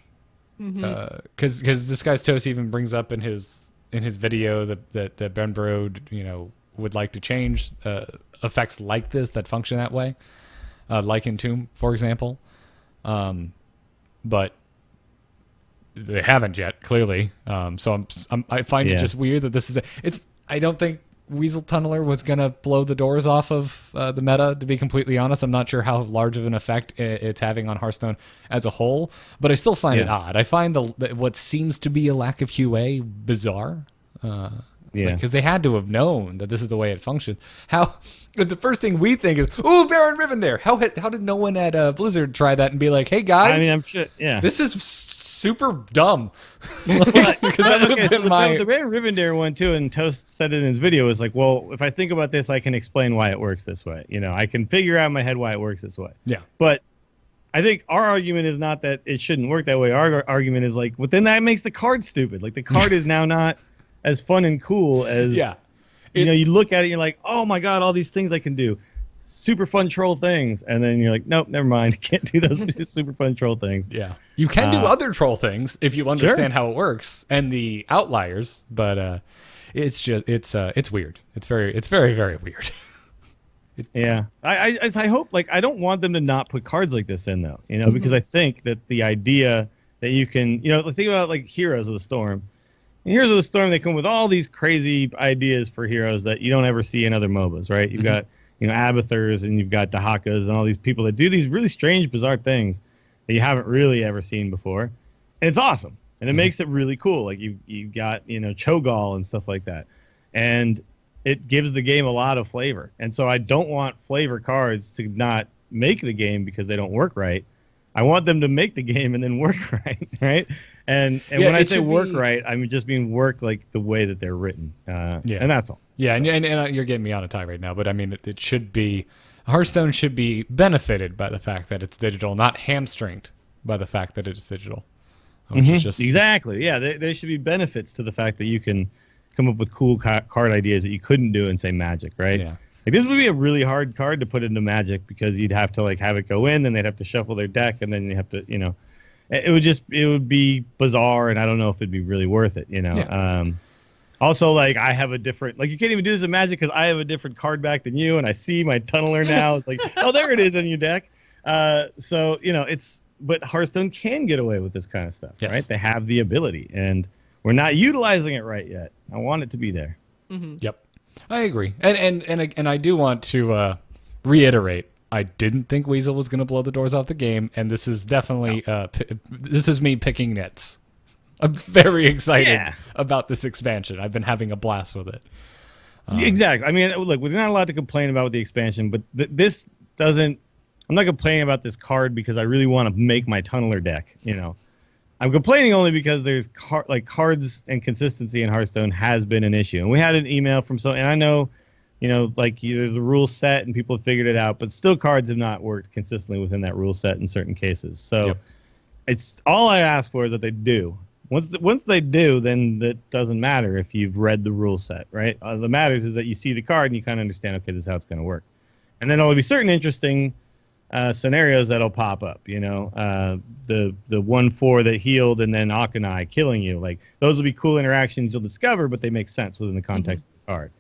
because this guy's Toast even brings up in his video that Ben Brode would like to change effects like this that function that way, like in Tomb, for example, but they haven't yet, clearly. So I find it just weird that this is I don't think Weasel Tunneler was going to blow the doors off of the meta, to be completely honest. I'm not sure how large of an effect it's having on Hearthstone as a whole, but I still find it odd. I find what seems to be a lack of QA bizarre. Because they had to have known that this is the way it functions. The first thing we think is, "Ooh, Baron Rivendare." How did no one at Blizzard try that and be like, "Hey guys, I mean, I'm sure. Yeah. this is super dumb. But, Because that would okay, have so been the, my. the Ray Rivendare one too, and Toast said it in his video, is like, well, if I think about this, I can explain why it works this way. You know, I can figure out in my head why it works this way. Yeah. But I think our argument is not that it shouldn't work that way. Our argument is like, well, then that makes the card stupid. Like the card is now not as fun and cool as, Yeah. you know, you look at it, and you're like, oh my God, all these things I can do. Super fun troll things. And then you're like, nope, never mind. Can't do those super fun troll things. Yeah. You can do other troll things if you understand how it works and the outliers, but it's just it's weird. It's very, very weird. Yeah, I hope, like, I don't want them to not put cards like this in though, you know, because I think that the idea that you can, you know, let's think about like Heroes of the Storm. In Heroes of the Storm, they come with all these crazy ideas for heroes that you don't ever see in other MOBAs, right? You've got, you know, Abathurs and you've got Dahakas and all these people that do these really strange, bizarre things that you haven't really ever seen before, and it's awesome, and it makes it really cool. Like you got, you know, Cho'Gall and stuff like that, and it gives the game a lot of flavor. And so I don't want flavor cards to not make the game because they don't work right. I want them to make the game and then work right, right? And when I say work right, I'm just mean work like the way that they're written. And that's all. Yeah, and you're getting me on a tie right now, but I mean, it should be, Hearthstone should be benefited by the fact that it's digital, not hamstringed by the fact that it's digital. Which is just Exactly. Yeah, there should be benefits to the fact that you can come up with cool card ideas that you couldn't do in, say, Magic, right? Yeah. Like this would be a really hard card to put into Magic because you'd have to like have it go in, then they'd have to shuffle their deck, and then you have to, you know, it would be bizarre, and I don't know if it'd be really worth it, you know. Yeah. Also, like I have a different, like you can't even do this in Magic because I have a different card back than you, and I see my tunneler now. It's like, oh, there it is in your deck. So you know, but Hearthstone can get away with this kind of stuff, right? They have the ability, and we're not utilizing it right yet. I want it to be there. Yep, I agree, and I do want to reiterate. I didn't think Weasel was going to blow the doors off the game, and this is definitely this is me picking nits. I'm very excited about this expansion. I've been having a blast with it. Exactly. I mean, look, we're not allowed to complain about the expansion, but this doesn't. I'm not complaining about this card because I really want to make my tunneler deck. You know, I'm complaining only because there's cards and consistency in Hearthstone has been an issue, and we had an email from and I know. You know, like there's the rule set and people have figured it out, but still cards have not worked consistently within that rule set in certain cases. So it's all I ask for is that they do. Once they do, then that doesn't matter if you've read the rule set, right? The matters is that you see the card and you kind of understand, okay, this is how it's going to work. And then there'll be certain interesting scenarios that'll pop up, you know, the 1/4 that healed and then Akanai killing you. Like those will be cool interactions you'll discover, but they make sense within the context of the card.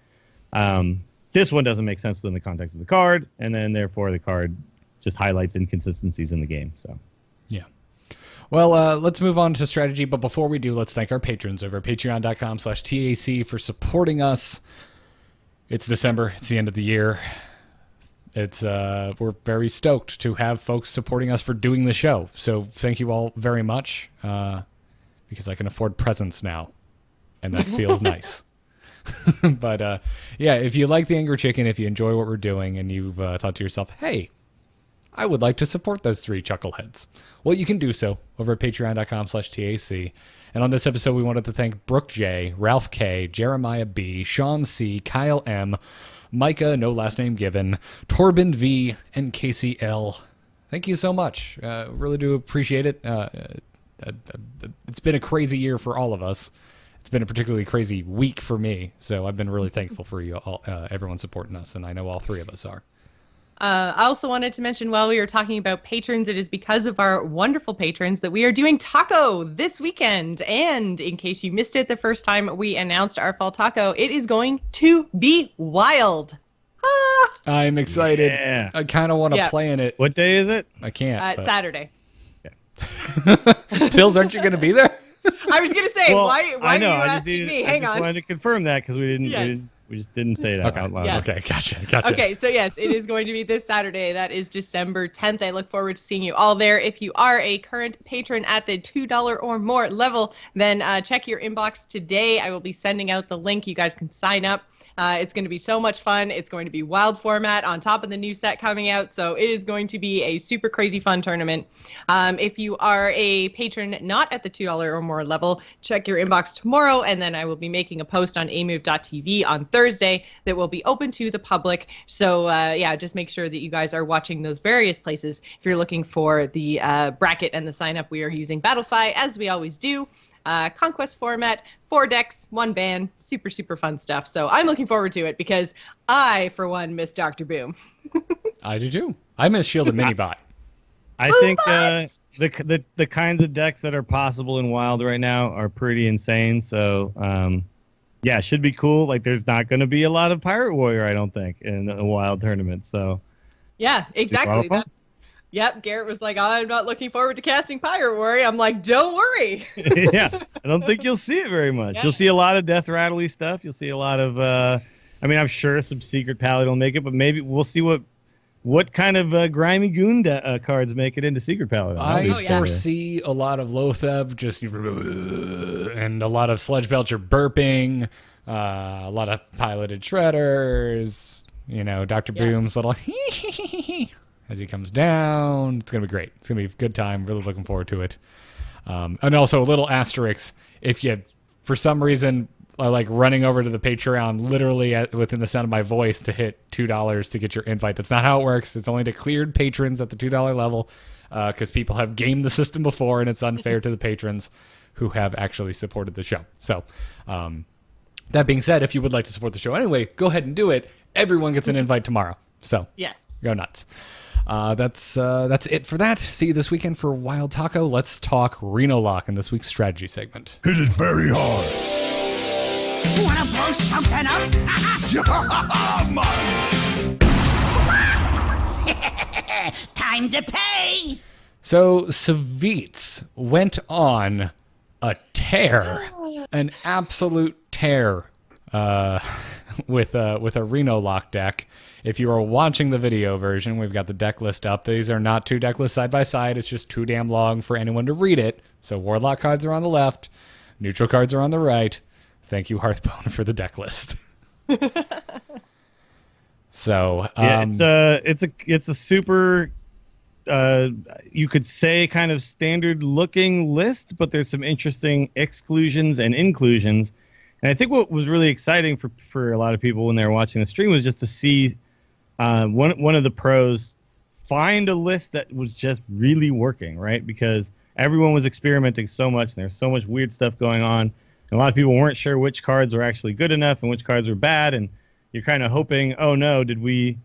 This one doesn't make sense within the context of the card, and then therefore the card just highlights inconsistencies in the game. So, yeah. Well, let's move on to strategy. But before we do, let's thank our patrons over at patreon.com/TAC for supporting us. It's December. It's the end of the year. It's we're very stoked to have folks supporting us for doing the show. So thank you all very much because I can afford presents now, and that feels nice. But yeah, if you like the Angry Chicken, if you enjoy what we're doing, and you've thought to yourself, hey, I would like to support those three chuckleheads, well, you can do so over at patreon.com/TAC. And on this episode, we wanted to thank Brooke J, Ralph K, Jeremiah B, Sean C, Kyle M, Micah, no last name given, Torben V, and Casey L. Thank you so much. Really do appreciate it. It's been a crazy year for all of us. It's been a particularly crazy week for me, so I've been really thankful for you all, everyone supporting us, and I know all three of us are. I also wanted to mention while we were talking about patrons, it is because of our wonderful patrons that we are doing taco this weekend. And in case you missed it the first time we announced our fall taco, it is going to be wild. Ah! I'm excited. Yeah. I kind of want to play in it. What day is it? I can't. Saturday. Tills, aren't you going to be there? I was going to say, why I know, are you I asking me? Hang I just on. wanted to confirm that because we just didn't say that out loud. Yes. Okay, gotcha. Okay, so yes, it is going to be this Saturday. That is December 10th. I look forward to seeing you all there. If you are a current patron at the $2 or more level, then check your inbox today. I will be sending out the link. You guys can sign up. It's going to be so much fun. It's going to be wild format on top of the new set coming out. So it is going to be a super crazy fun tournament. If you are a patron not at the $2 or more level, check your inbox tomorrow. And then I will be making a post on amove.tv on Thursday that will be open to the public. So yeah, just make sure that you guys are watching those various places. If you're looking for the bracket and the sign up, we are using Battlefy as we always do. Conquest format, 4 decks, 1 ban, super, super fun stuff. So I'm looking forward to it because I, for one, miss Dr. Boom. I do too. I miss Shielded Minibot. I think the kinds of decks that are possible in Wild right now are pretty insane. So, yeah, it should be cool. Like, there's not going to be a lot of Pirate Warrior, I don't think, in a Wild tournament. So, yeah, exactly. Yep, Garrett was like, I'm not looking forward to casting Pirate Warrior. I'm like, don't worry. Yeah, I don't think you'll see it very much. Yeah. You'll see a lot of Death Rattly stuff. You'll see a lot of, I mean, I'm sure some Secret Paladin will make it, but maybe we'll see what kind of Grimy Goon cards make it into Secret Paladin. I foresee a lot of Lotheb just and a lot of Sledge Belcher burping, a lot of piloted Shredders, you know, Dr. Boom's little as he comes down. It's going to be great. It's going to be a good time. Really looking forward to it. And also a little asterisk, if you, for some reason, are like running over to the Patreon literally within the sound of my voice to hit $2 to get your invite. That's not how it works. It's only to cleared patrons at the $2 level because people have gamed the system before and it's unfair to the patrons who have actually supported the show. So that being said, if you would like to support the show anyway, go ahead and do it. Everyone gets an invite tomorrow. So yes, go nuts. That's it for that. See you this weekend for Wild Taco. Let's talk Reno Lock in this week's strategy segment. Hit it very hard. Wanna blow something up? Time to pay. So Savitz went on a tear, an absolute tear, with a Reno Lock deck. If you are watching the video version, we've got the deck list up. These are not 2 deck lists side by side. It's just too damn long for anyone to read it. So Warlock cards are on the left, neutral cards are on the right. Thank you, Hearthbone, for the deck list. So yeah, it's a super, you could say kind of standard looking list, but there's some interesting exclusions and inclusions. And I think what was really exciting for a lot of people when they were watching the stream was just to see one of the pros find a list that was just really working, right? Because everyone was experimenting so much, and there's so much weird stuff going on. And a lot of people weren't sure which cards were actually good enough and which cards were bad. And you're kind of hoping, oh no, did we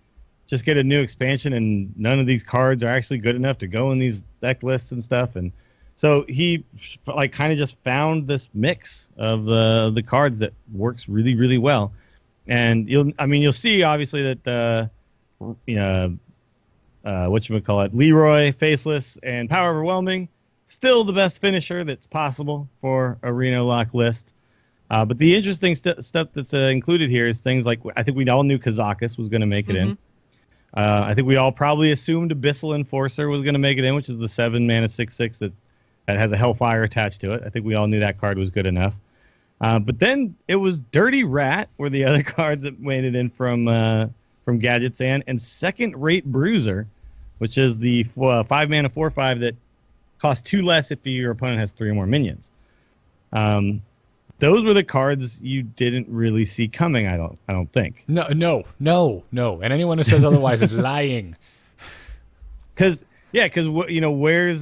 just get a new expansion and none of these cards are actually good enough to go in these deck lists and stuff? And so he like kind of just found this mix of the cards that works really, really well. And you'll see obviously that Leroy, Faceless, and Power Overwhelming still the best finisher that's possible for a Reno Lock list. But the interesting stuff that's included here is things like, I think we all knew Kazakus was going to make it in. I think we all probably assumed Abyssal Enforcer was going to make it in, which is the 7-mana 6/6 that has a Hellfire attached to it. I think we all knew that card was good enough. But then it was Dirty Rat were the other cards that made it in from Gadget Sand, and Second Rate Bruiser, which is the 5-mana 4/5 that costs 2 less if your opponent has 3 or more minions. Those were the cards you didn't really see coming. I don't think. No. And anyone who says otherwise is lying. Because where's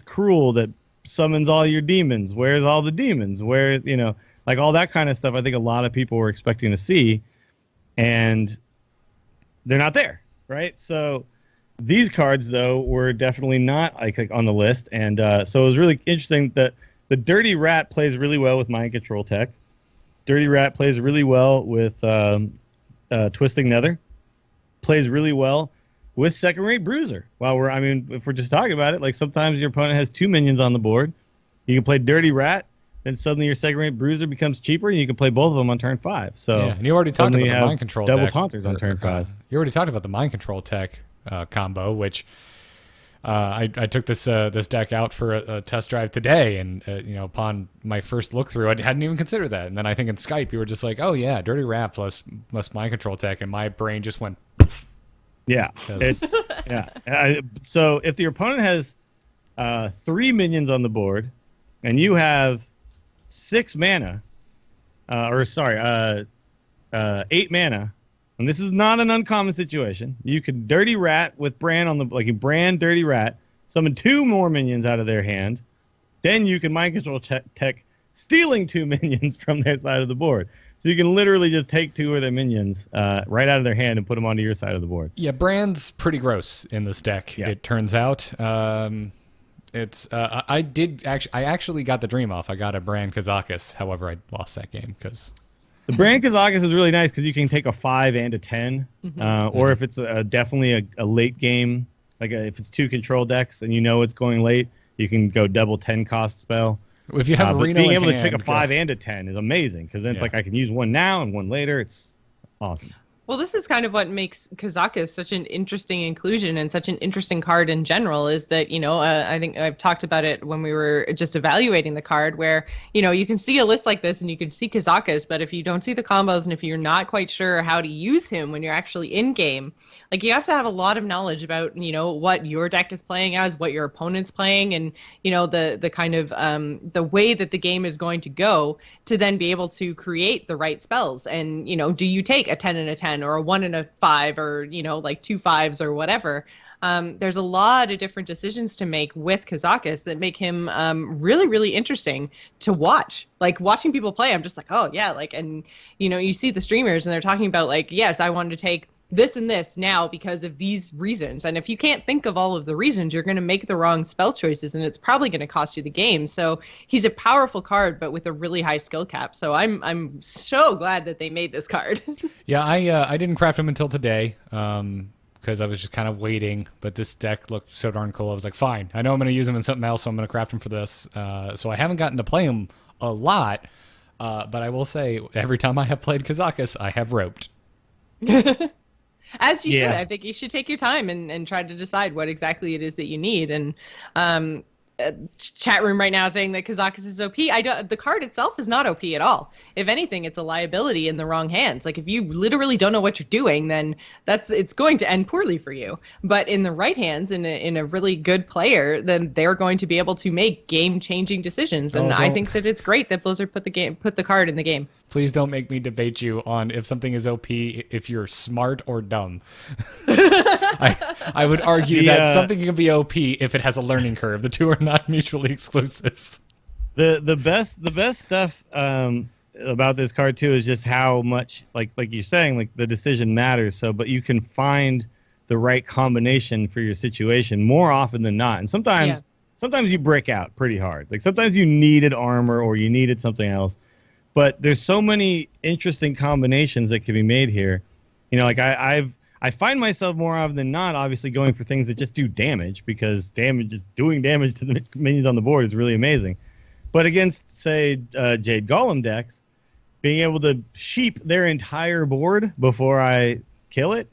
Cruel that summons all your demons? Where's all the demons? Where's like all that kind of stuff? I think a lot of people were expecting to see, and they're not there, right? So these cards though were definitely not like on the list, and so it was really interesting that the Dirty Rat plays really well with Mind Control Tech. Dirty Rat plays really well with Twisting Nether. Plays really well with Second Rate Bruiser. If we're just talking about it, like sometimes your opponent has 2 minions on the board. You can play Dirty Rat, then suddenly your Second Rate Bruiser becomes cheaper, and you can play both of them on turn 5. So yeah, and you already talked about the Mind Control double deck. Taunters on turn 5. You already talked about the Mind Control Tech combo, which I took this deck out for a test drive today, and upon my first look through, I hadn't even considered that. And then I think in Skype you were just like, "Oh yeah, Dirty Rat plus mind control tech," and my brain just went. Yeah, it's so if the opponent has 3 minions on the board, and you have 6 mana, 8 mana. And this is not an uncommon situation. You could Dirty Rat with Bran you Bran Dirty Rat, summon 2 more minions out of their hand. Then you can mind control tech, stealing 2 minions from their side of the board. So you can literally just take 2 of their minions right out of their hand and put them onto your side of the board. Yeah, Bran's pretty gross in this deck. Yeah. It turns out. It's I actually got the dream off. I got a Bran Kazakus. However, I lost that game because. The Bran Kazakus is really nice because you can take a 5 and a 10, or if it's definitely a late game, if it's 2 control decks and it's going late, you can go double 10 cost spell. If you have Reno being able to pick a 5 and a 10 is amazing because then it's I can use one now and one later. It's awesome. Well, this is kind of what makes Kazakus such an interesting inclusion and such an interesting card in general is that, I think I've talked about it when we were just evaluating the card where, you can see a list like this and you can see Kazakus, but if you don't see the combos and if you're not quite sure how to use him when you're actually in game, you have to have a lot of knowledge about, what your deck is playing as, what your opponent's playing, and, the kind of the way that the game is going to go to then be able to create the right spells. And, do you take a 10 and a 10 or a 1 and a 5 or, 2 5s or whatever? There's a lot of different decisions to make with Kazakus that make him really, really interesting to watch. Watching people play, I'm just like, oh, yeah. And, you see the streamers and they're talking about yes, I wanted to take this and this now because of these reasons. And if you can't think of all of the reasons, you're going to make the wrong spell choices and it's probably going to cost you the game. So he's a powerful card, but with a really high skill cap. So I'm so glad that they made this card. Yeah, I didn't craft him until today because I was just kind of waiting, but this deck looked so darn cool. I was like, fine, I know I'm going to use him in something else, so I'm going to craft him for this. So I haven't gotten to play him a lot, but I will say every time I have played Kazakus, I have roped. As you should. I think you should take your time and try to decide what exactly it is that you need. And chat room right now saying that Kazakus is OP. The card itself is not OP at all. If anything, it's a liability in the wrong hands. If you literally don't know what you're doing, then it's going to end poorly for you. But in the right hands, in a really good player, then they're going to be able to make game-changing decisions. And I think that it's great that Blizzard put the card in the game. Please don't make me debate you on if something is OP if you're smart or dumb. I would argue that something can be OP if it has a learning curve. The two are not mutually exclusive. The best stuff about this card too is just how much like you're saying the decision matters. But you can find the right combination for your situation more often than not. And sometimes you break out pretty hard. Sometimes you needed armor or you needed something else. But there's so many interesting combinations that can be made here. I find myself more often than not, obviously, going for things that just do damage because doing damage to the minions on the board is really amazing. But against, say, Jade Golem decks, being able to sheep their entire board before I kill it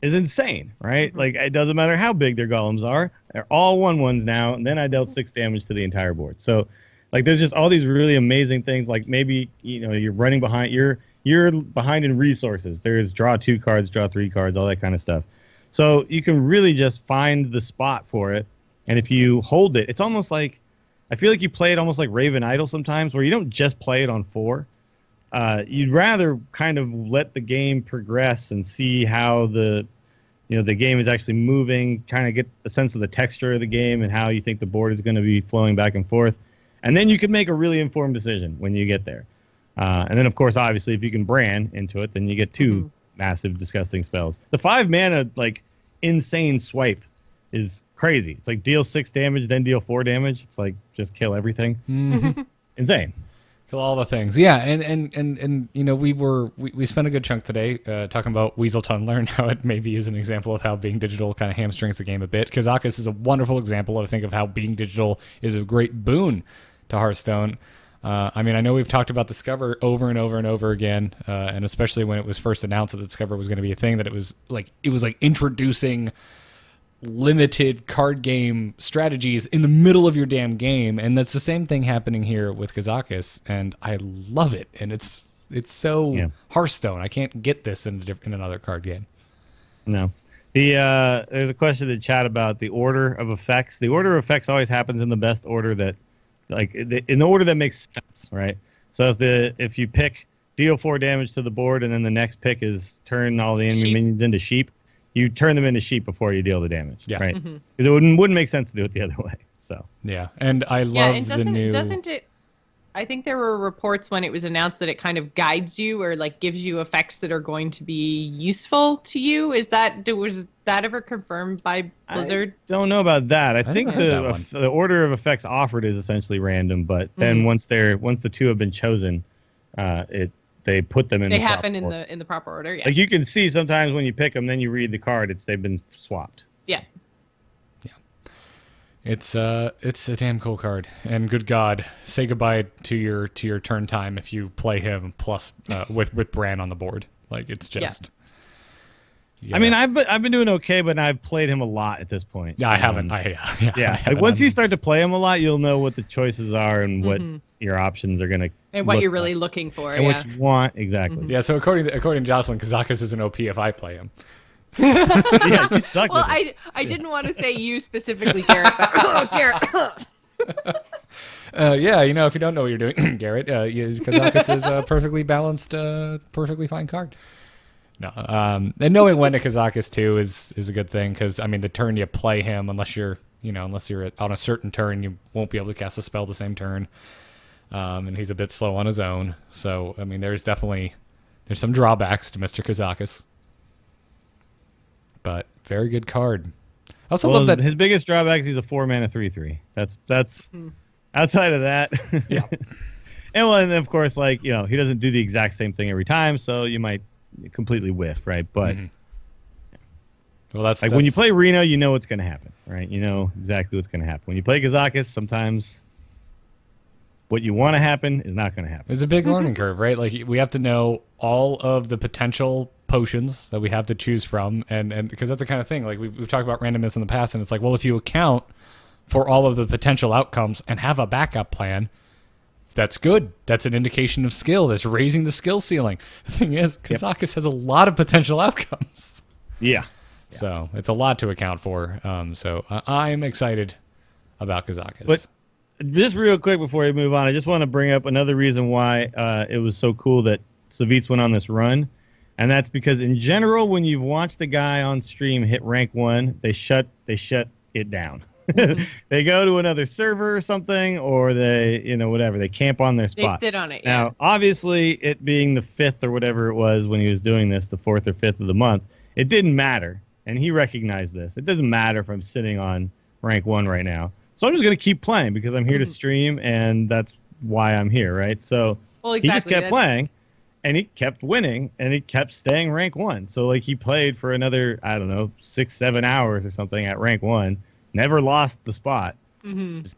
is insane, right? It doesn't matter how big their golems are; they're all 1/1s now, and then I dealt 6 damage to the entire board. So. There's just all these really amazing things. Maybe you're running behind. You're behind in resources. There's draw 2 cards, draw 3 cards, all that kind of stuff. So you can really just find the spot for it, and if you hold it, it's almost like I feel like you play it almost like Raven Idol sometimes, where you don't just play it on 4. You'd rather kind of let the game progress and see how the game is actually moving. Kind of get a sense of the texture of the game and how you think the board is going to be flowing back and forth. And then you can make a really informed decision when you get there. And then, of course, obviously, if you can Bran into it, then you get 2 massive, disgusting spells. The 5 mana, insane swipe is crazy. It's deal 6 damage, then deal 4 damage. It's just kill everything. Mm-hmm. Insane. Kill all the things. Yeah, and we spent a good chunk today talking about Weasel Tunneler and how it maybe is an example of how being digital kind of hamstrings the game a bit. Kazakus is a wonderful example, I think, of how being digital is a great boon to Hearthstone. I know we've talked about Discover over and over and over again, and especially when it was first announced that Discover was going to be a thing, that it was like introducing limited card game strategies in the middle of your damn game, and that's the same thing happening here with Kazakus, and I love it. And it's so Hearthstone. I can't get this in another card game. No. There's a question in the chat about the order of effects. The order of effects always happens in the best order that, in the order that makes sense, right? So if you pick deal 4 damage to the board, and then the next pick is turn all the enemy minions into sheep, you turn them into sheep before you deal the damage, right? Because it wouldn't make sense to do it the other way. So yeah, and I love the new. Doesn't it? I think there were reports when it was announced that it kind of guides you or like gives you effects that are going to be useful to you. Was that ever confirmed by Blizzard? I don't know about that. I think the order of effects offered is essentially random, but then once the two have been chosen, they put them in. They happen in the proper order. Yeah. Like you can see sometimes when you pick them, then you read the card. They've been swapped. Yeah. It's a damn cool card, and good God, say goodbye to your turn time if you play him plus with Bran on the board. Like it's just. Yeah. I mean, I've been doing okay, but I've played him a lot at this point. Yeah, I haven't. Like once you start to play him a lot, you'll know what the choices are and what your options are gonna and what you're really looking for and what you want exactly. Yeah. So according to Jocelyn, Kazakus is an OP if I play him. Yeah, you suck. Well, I didn't want to say you specifically, Garrett. But, Garrett. Yeah, if you don't know what you're doing, Garrett, Kazakus is a perfectly balanced, perfectly fine card. No, and knowing when to Kazakus too is a good thing because I mean the turn you play him, unless you're on a certain turn, you won't be able to cast a spell the same turn, and he's a bit slow on his own. So I mean, there's some drawbacks to Mr. Kazakus. But very good card. I also love that his biggest drawback is he's a 4-mana 3/3. That's outside of that. Yeah. and of course, he doesn't do the exact same thing every time, so you might completely whiff, right? But well, that's when you play Reno, you know what's going to happen, right? You know exactly what's going to happen. When you play Kazakus, sometimes what you want to happen is not going to happen. It's a big learning curve, right? Like we have to know all of the potential potions that we have to choose from, and because that's the kind of thing like we've talked about randomness in the past, and it's like, well, if you account for all of the potential outcomes and have a backup plan, that's good. That's an indication of skill. That's raising the skill ceiling. The thing is, Kazakus has a lot of potential outcomes. Yeah. So it's a lot to account for. So I'm excited about Kazakus. But just real quick before we move on, I just want to bring up another reason why it was so cool that Savitz went on this run. And that's because in general, when you've watched the guy on stream hit rank 1, they shut it down. They go to another server or something, or they, whatever. They camp on their spot. They sit on it. Now, obviously, it being the 5th or whatever it was when he was doing this, the 4th or 5th of the month, it didn't matter. And he recognized this. It doesn't matter if I'm sitting on rank 1 right now. So I'm just going to keep playing because I'm here to stream, and that's why I'm here, right? So he just kept playing. And he kept winning, and he kept staying rank 1. So, he played for another, 6-7 hours or something at rank 1. Never lost the spot. Just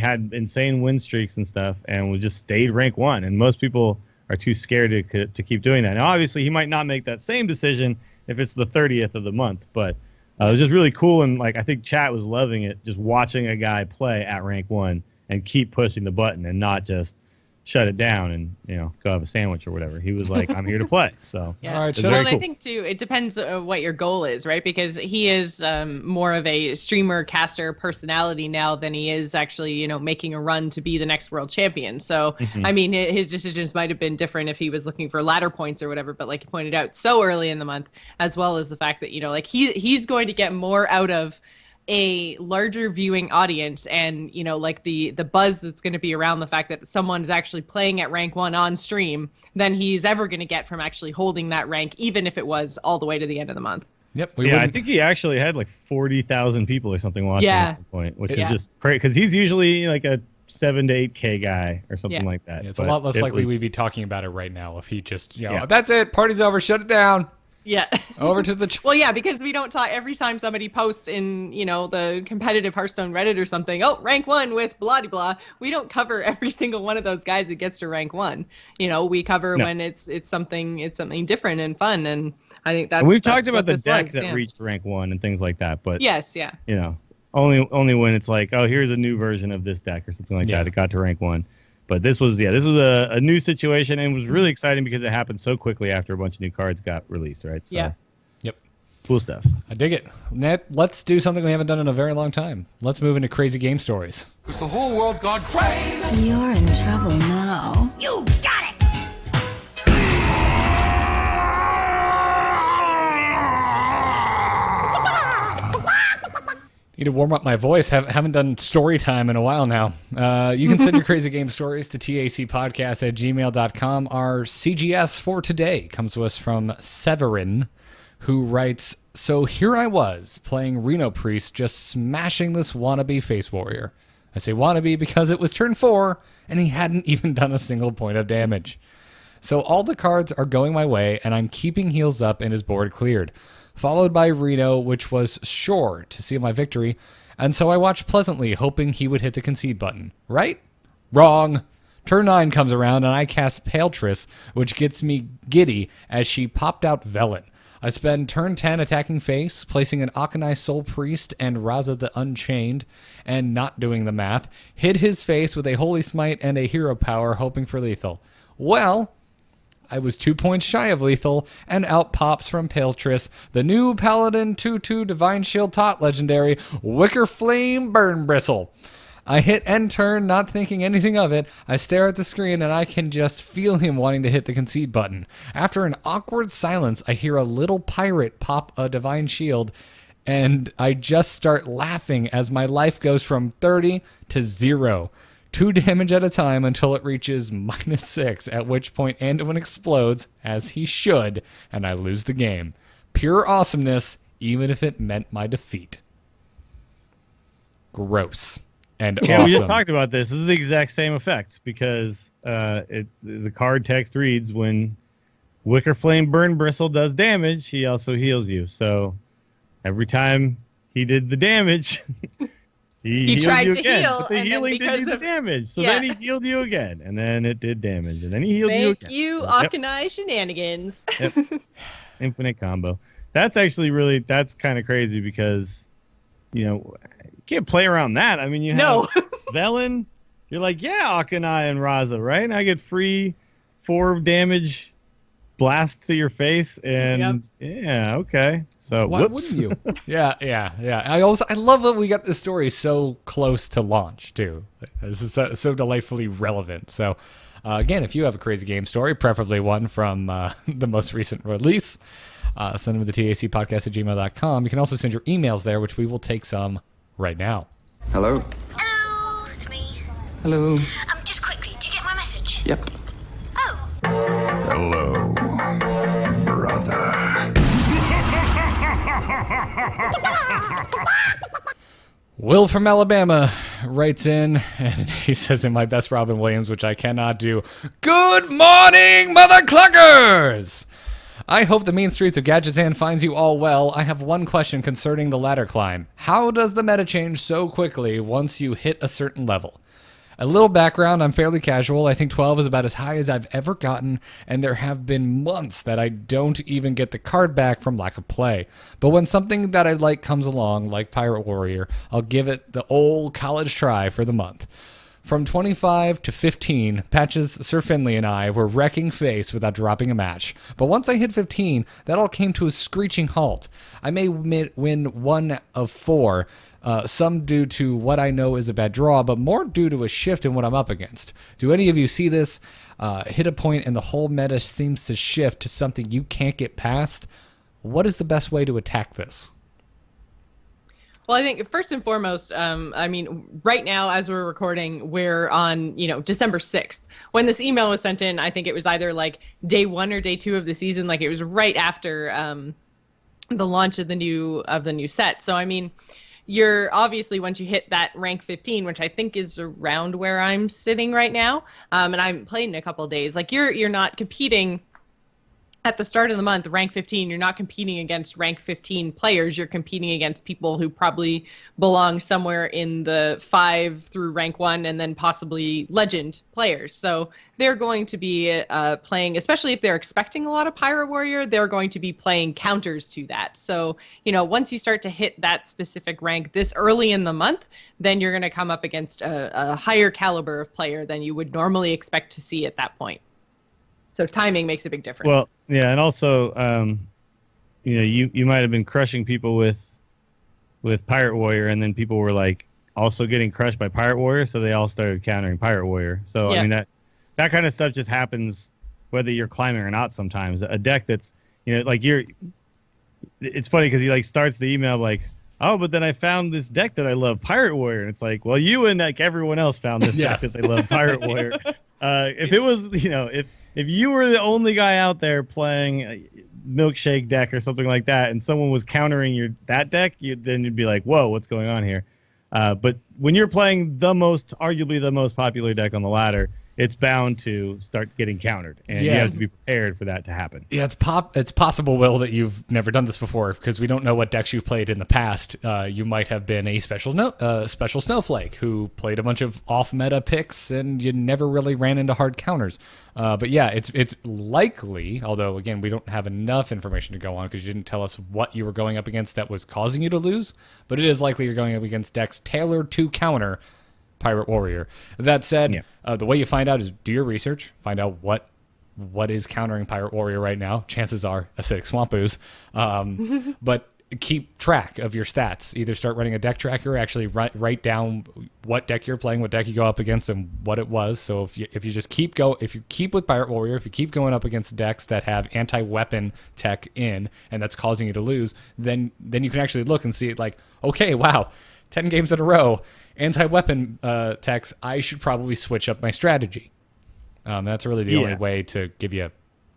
had insane win streaks and stuff, and just stayed rank 1. And most people are too scared to keep doing that. Now, obviously, he might not make that same decision if it's the 30th of the month. But it was just really cool, and, I think chat was loving it, just watching a guy play at rank 1 and keep pushing the button and not just shut it down and go have a sandwich or whatever. He was like, I'm here to play. So all right, well, I think too it depends what your goal is, right? Because he is more of a streamer caster personality now than he is actually making a run to be the next world champion. So I mean, his decisions might have been different if he was looking for ladder points or whatever, but like you pointed out, so early in the month, as well as the fact that he's going to get more out of a larger viewing audience, and the buzz that's going to be around the fact that someone's actually playing at rank 1 on stream than he's ever going to get from actually holding that rank, even if it was all the way to the end of the month. Yep. I think he actually had 40,000 people or something watching at some point, which is just crazy because he's usually a 7 to 8K guy or something like that. Yeah, it's a lot less likely we'd be talking about it right now if he just that's it, party's over, shut it down. Yeah. Over to the Well, yeah, because we don't talk every time somebody posts in, the competitive Hearthstone Reddit or something, oh, rank 1 with blah de blah. We don't cover every single one of those guys that gets to rank 1. We cover when it's something different and fun, and I think that's. And we've that's talked about what the this decks was, that yeah. reached rank 1 and things like that, but Yes, yeah. only when it's like, oh, here's a new version of this deck or something like that. It got to rank 1. But this was a new situation, and it was really exciting because it happened so quickly after a bunch of new cards got released, right? So, Yeah. Yep. Cool stuff. I dig it. Let's do something we haven't done in a very long time. Let's move into crazy game stories. Is the whole world gone crazy? You're in trouble now. You got it! Need to warm up my voice. Haven't done story time in a while now. You can send your crazy game stories to tacpodcast@gmail.com. Our CGS for today comes to us from Severin, who writes, so here I was, playing Reno Priest, just smashing this wannabe face warrior. I say wannabe because it was turn 4, and he hadn't even done a single point of damage. So all the cards are going my way, and I'm keeping heals up and his board cleared. Followed by Reno, which was sure to seal my victory, and so I watched pleasantly, hoping he would hit the concede button. Right? Wrong. Turn 9 comes around, and I cast Paletris, which gets me giddy as she popped out Velen. I spend turn 10 attacking face, placing an Akanai Soul Priest and Raza the Unchained, and not doing the math, hit his face with a Holy Smite and a Hero Power, hoping for lethal. Well, I was 2 points shy of lethal, and out pops from Paletris the new Paladin 2/2 Divine Shield Tot legendary, Wicker Flame Burn Bristle. I hit end turn, not thinking anything of it. I stare at the screen, and I can just feel him wanting to hit the concede button. After an awkward silence, I hear a little pirate pop a Divine Shield, and I just start laughing as my life goes from 30 to 0. 2 damage at a time until it reaches -6, at which point Anduin explodes, as he should, and I lose the game. Pure awesomeness, even if it meant my defeat. Gross. And Yeah, awesome. we just talked about this. This is the exact same effect because the card text reads, when Wicker Flame Burn Bristle does damage, he also heals you. So every time he did the damage... He healed tried you to again, heal, but the and then healing did because you the of- damage. So Yeah. then he healed you again, and then it did damage, and then he healed you again. Thank you, Yep. Akanai shenanigans. Infinite combo. That's actually that's kind of crazy because, you can't play around that. I mean, you have No. Velen. You're like, yeah, Akanai and Raza, right? And I get free 4 damage blast to your face, and yeah, okay. So Why whoops. wouldn't you? Yeah. I love that we got this story so close to launch too. This is so delightfully relevant. So again, if you have a crazy game story, preferably one from the most recent release, send them to the tacpodcast@gmail.com. You can also send your emails there, which we will take some right now. Hello? Hello, it's me. Hello? Just quickly, did you get my message? Yep. Oh, Hello, brother. Will from Alabama writes in, and he says in my best Robin Williams, which I cannot do, "Good morning, mother cluckers! I hope the mean streets of Gadgetzan finds you all well. I have one question concerning the ladder climb. How does the meta change so quickly once you hit a certain level? A little background, I'm fairly casual. I think 12 is about as high as I've ever gotten, and there have been months that I don't even get the card back from lack of play. But when something that I like comes along, like Pirate Warrior, I'll give it the old college try for the month. From 25 to 15, Patches, Sir Finley, and I were wrecking face without dropping a match. But once I hit 15, that all came to a screeching halt. I may win 1 of 4, some due to what I know is a bad draw, but more due to a shift in what I'm up against. Do any of you see this? Hit a point and the whole meta seems to shift to something you can't get past. What is the best way to attack this? Well, I think first and foremost, right now as we're recording, we're on, December 6th. When this email was sent in, I think it was either like day 1 or day 2 of the season. Like it was right after the launch of the new set. So, you're obviously, once you hit that rank 15, which I think is around where I'm sitting right now, and I'm playing in a couple of days, like you're not competing at the start of the month, rank 15, you're not competing against rank 15 players. You're competing against people who probably belong somewhere in the 5 through rank 1 and then possibly legend players. So they're going to be playing, especially if they're expecting a lot of Pirate Warrior, they're going to be playing counters to that. So, once you start to hit that specific rank this early in the month, then you're going to come up against a higher caliber of player than you would normally expect to see at that point. So timing makes a big difference. Well, yeah, and also, you might have been crushing people with Pirate Warrior, and then people were like also getting crushed by Pirate Warrior, so they all started countering Pirate Warrior. So Yeah. I mean that kind of stuff just happens whether you're climbing or not. Sometimes a deck that's it's funny because he like starts the email like, oh, but then I found this deck that I love, Pirate Warrior, and it's like, well, you and like everyone else found this Yes. deck that they love, Pirate Warrior. If it was, if you were the only guy out there playing a milkshake deck or something like that, and someone was countering that deck, then you'd be like, whoa, what's going on here? But when you're playing arguably the most popular deck on the ladder, it's bound to start getting countered, and you have to be prepared for that to happen. Yeah, it's possible, Will, that you've never done this before because we don't know what decks you've played in the past. You might have been a special snowflake who played a bunch of off-meta picks, and you never really ran into hard counters. But yeah, it's likely, although again we don't have enough information to go on because you didn't tell us what you were going up against that was causing you to lose. But it is likely you're going up against decks tailored to counter Pirate Warrior. That said, the way you find out is do your research, find out what is countering Pirate Warrior right now. Chances are Acidic Swamp Ooze. But keep track of your stats. Either start running a deck tracker or actually write down what deck you're playing, what deck you go up against, and what it was. So if you keep with Pirate Warrior, if you keep going up against decks that have anti-weapon tech in, and that's causing you to lose, then you can actually look and see it like, okay, wow, 10 games in a row, anti-weapon techs, I should probably switch up my strategy. That's really the only way to give you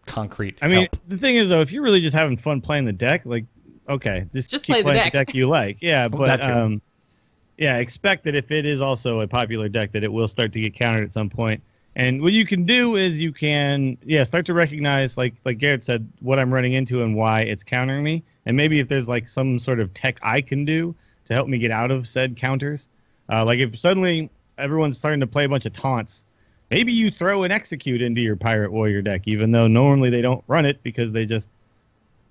concrete help. The thing is, though, if you're really just having fun playing the deck, like, okay, just keep play playing the deck you like. Yeah, but expect that if it is also a popular deck, that it will start to get countered at some point. And what you can do is you can, start to recognize, like Garrett said, what I'm running into and why it's countering me. And maybe if there's like some sort of tech I can do to help me get out of said counters. Like if suddenly everyone's starting to play a bunch of taunts, maybe you throw an Execute into your Pirate Warrior deck, even though normally they don't run it because they just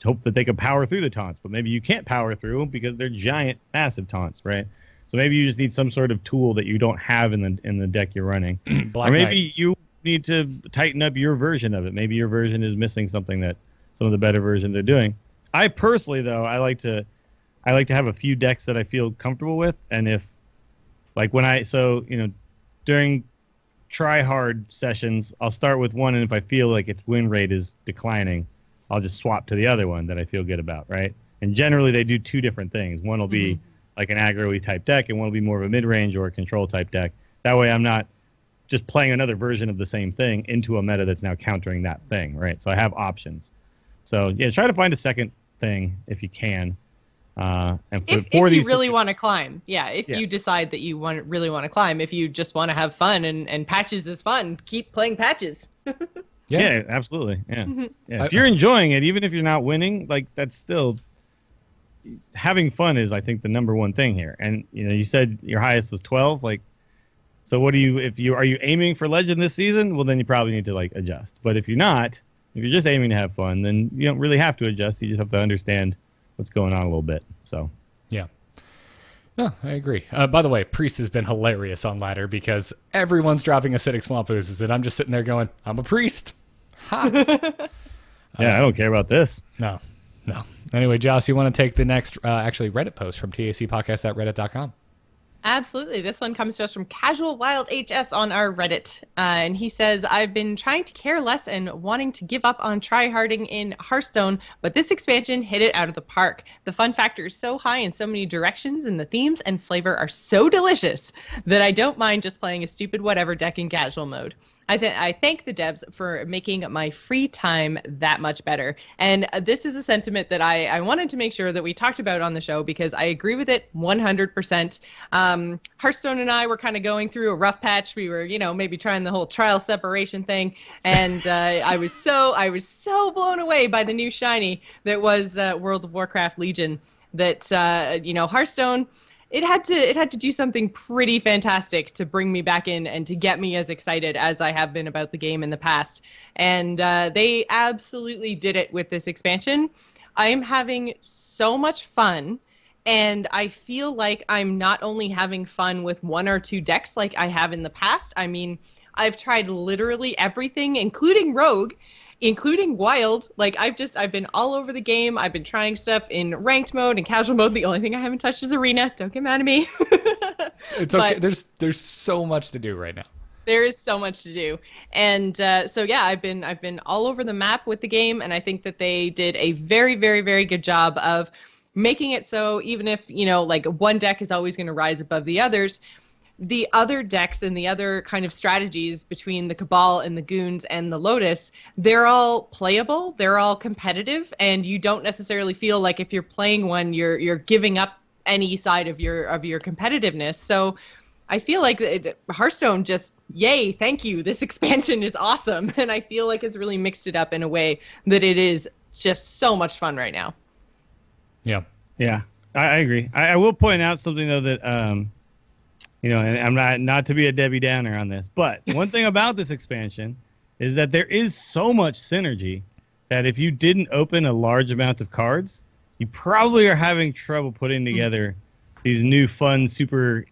hope that they can power through the taunts. But maybe you can't power through them because they're giant, massive taunts, right? So maybe you just need some sort of tool that you don't have in the deck you're running. Or maybe you need to tighten up your version of it. Maybe your version is missing something that some of the better versions are doing. I personally, though, I like to have a few decks that I feel comfortable with, and if like during try hard sessions, I'll start with one, and if I feel like its win rate is declining, I'll just swap to the other one that I feel good about, right? And generally they do two different things. One will be like an aggro-y type deck, and one will be more of a mid-range or a control type deck. That way I'm not just playing another version of the same thing into a meta that's now countering that thing, right? So I have options. So yeah, try to find a second thing if you can. And if you really want to climb, you decide that you really want to climb. If you just want to have fun and patches is fun, keep playing patches. Yeah, absolutely. Yeah. If you're enjoying it, even if you're not winning, like that's still having fun is, I think, the number one thing here. And you said your highest was 12. Like, so what are you aiming for Legend this season? Well, then you probably need to like adjust. But if you're not, if you're just aiming to have fun, then you don't really have to adjust. You just have to understand what's going on a little bit. So yeah. No, I agree. By the way, Priest has been hilarious on ladder because everyone's dropping Acidic Swamp Oozes, and I'm just sitting there going, I'm a priest. Ha! I don't care about this. No. Anyway, Joss, you want to take the next Reddit post from tacpodcast.reddit.com? Absolutely. This one comes to us from Casual Wild HS on our Reddit. And he says, I've been trying to care less and wanting to give up on tryharding in Hearthstone, but this expansion hit it out of the park. The fun factor is so high in so many directions, and the themes and flavor are so delicious that I don't mind just playing a stupid whatever deck in casual mode. I thank the devs for making my free time that much better. And this is a sentiment that I wanted to make sure that we talked about on the show because I agree with it 100%. Hearthstone and I were kind of going through a rough patch. We were, maybe trying the whole trial separation thing. And I was so blown away by the new shiny that was World of Warcraft Legion that, Hearthstone, it had to do something pretty fantastic to bring me back in and to get me as excited as I have been about the game in the past. And they absolutely did it with this expansion. I am having so much fun, and I feel like I'm not only having fun with one or two decks like I have in the past. I mean, I've tried literally everything, including Rogue, including Wild. Like I've been all over the game. I've been trying stuff in ranked mode and casual mode. The only thing I haven't touched is Arena. Don't get mad at me. It's okay. There's so much to do right now. There is so much to do. And so yeah, I've been all over the map with the game, and I think that they did a very, very, very good job of making it so even if, like one deck is always going to rise above the others, the other decks and the other kind of strategies between the Cabal and the Goons and the Lotus, they're all playable, they're all competitive, and you don't necessarily feel like if you're playing one, you're giving up any side of your competitiveness. So I feel like Hearthstone just, yay, thank you. This expansion is awesome. And I feel like it's really mixed it up in a way that it is just so much fun right now. Yeah. Yeah, I agree. I will point out something, though, that, and I'm not to be a Debbie Downer on this, but one thing about this expansion is that there is so much synergy that if you didn't open a large amount of cards, you probably are having trouble putting together these new fun, super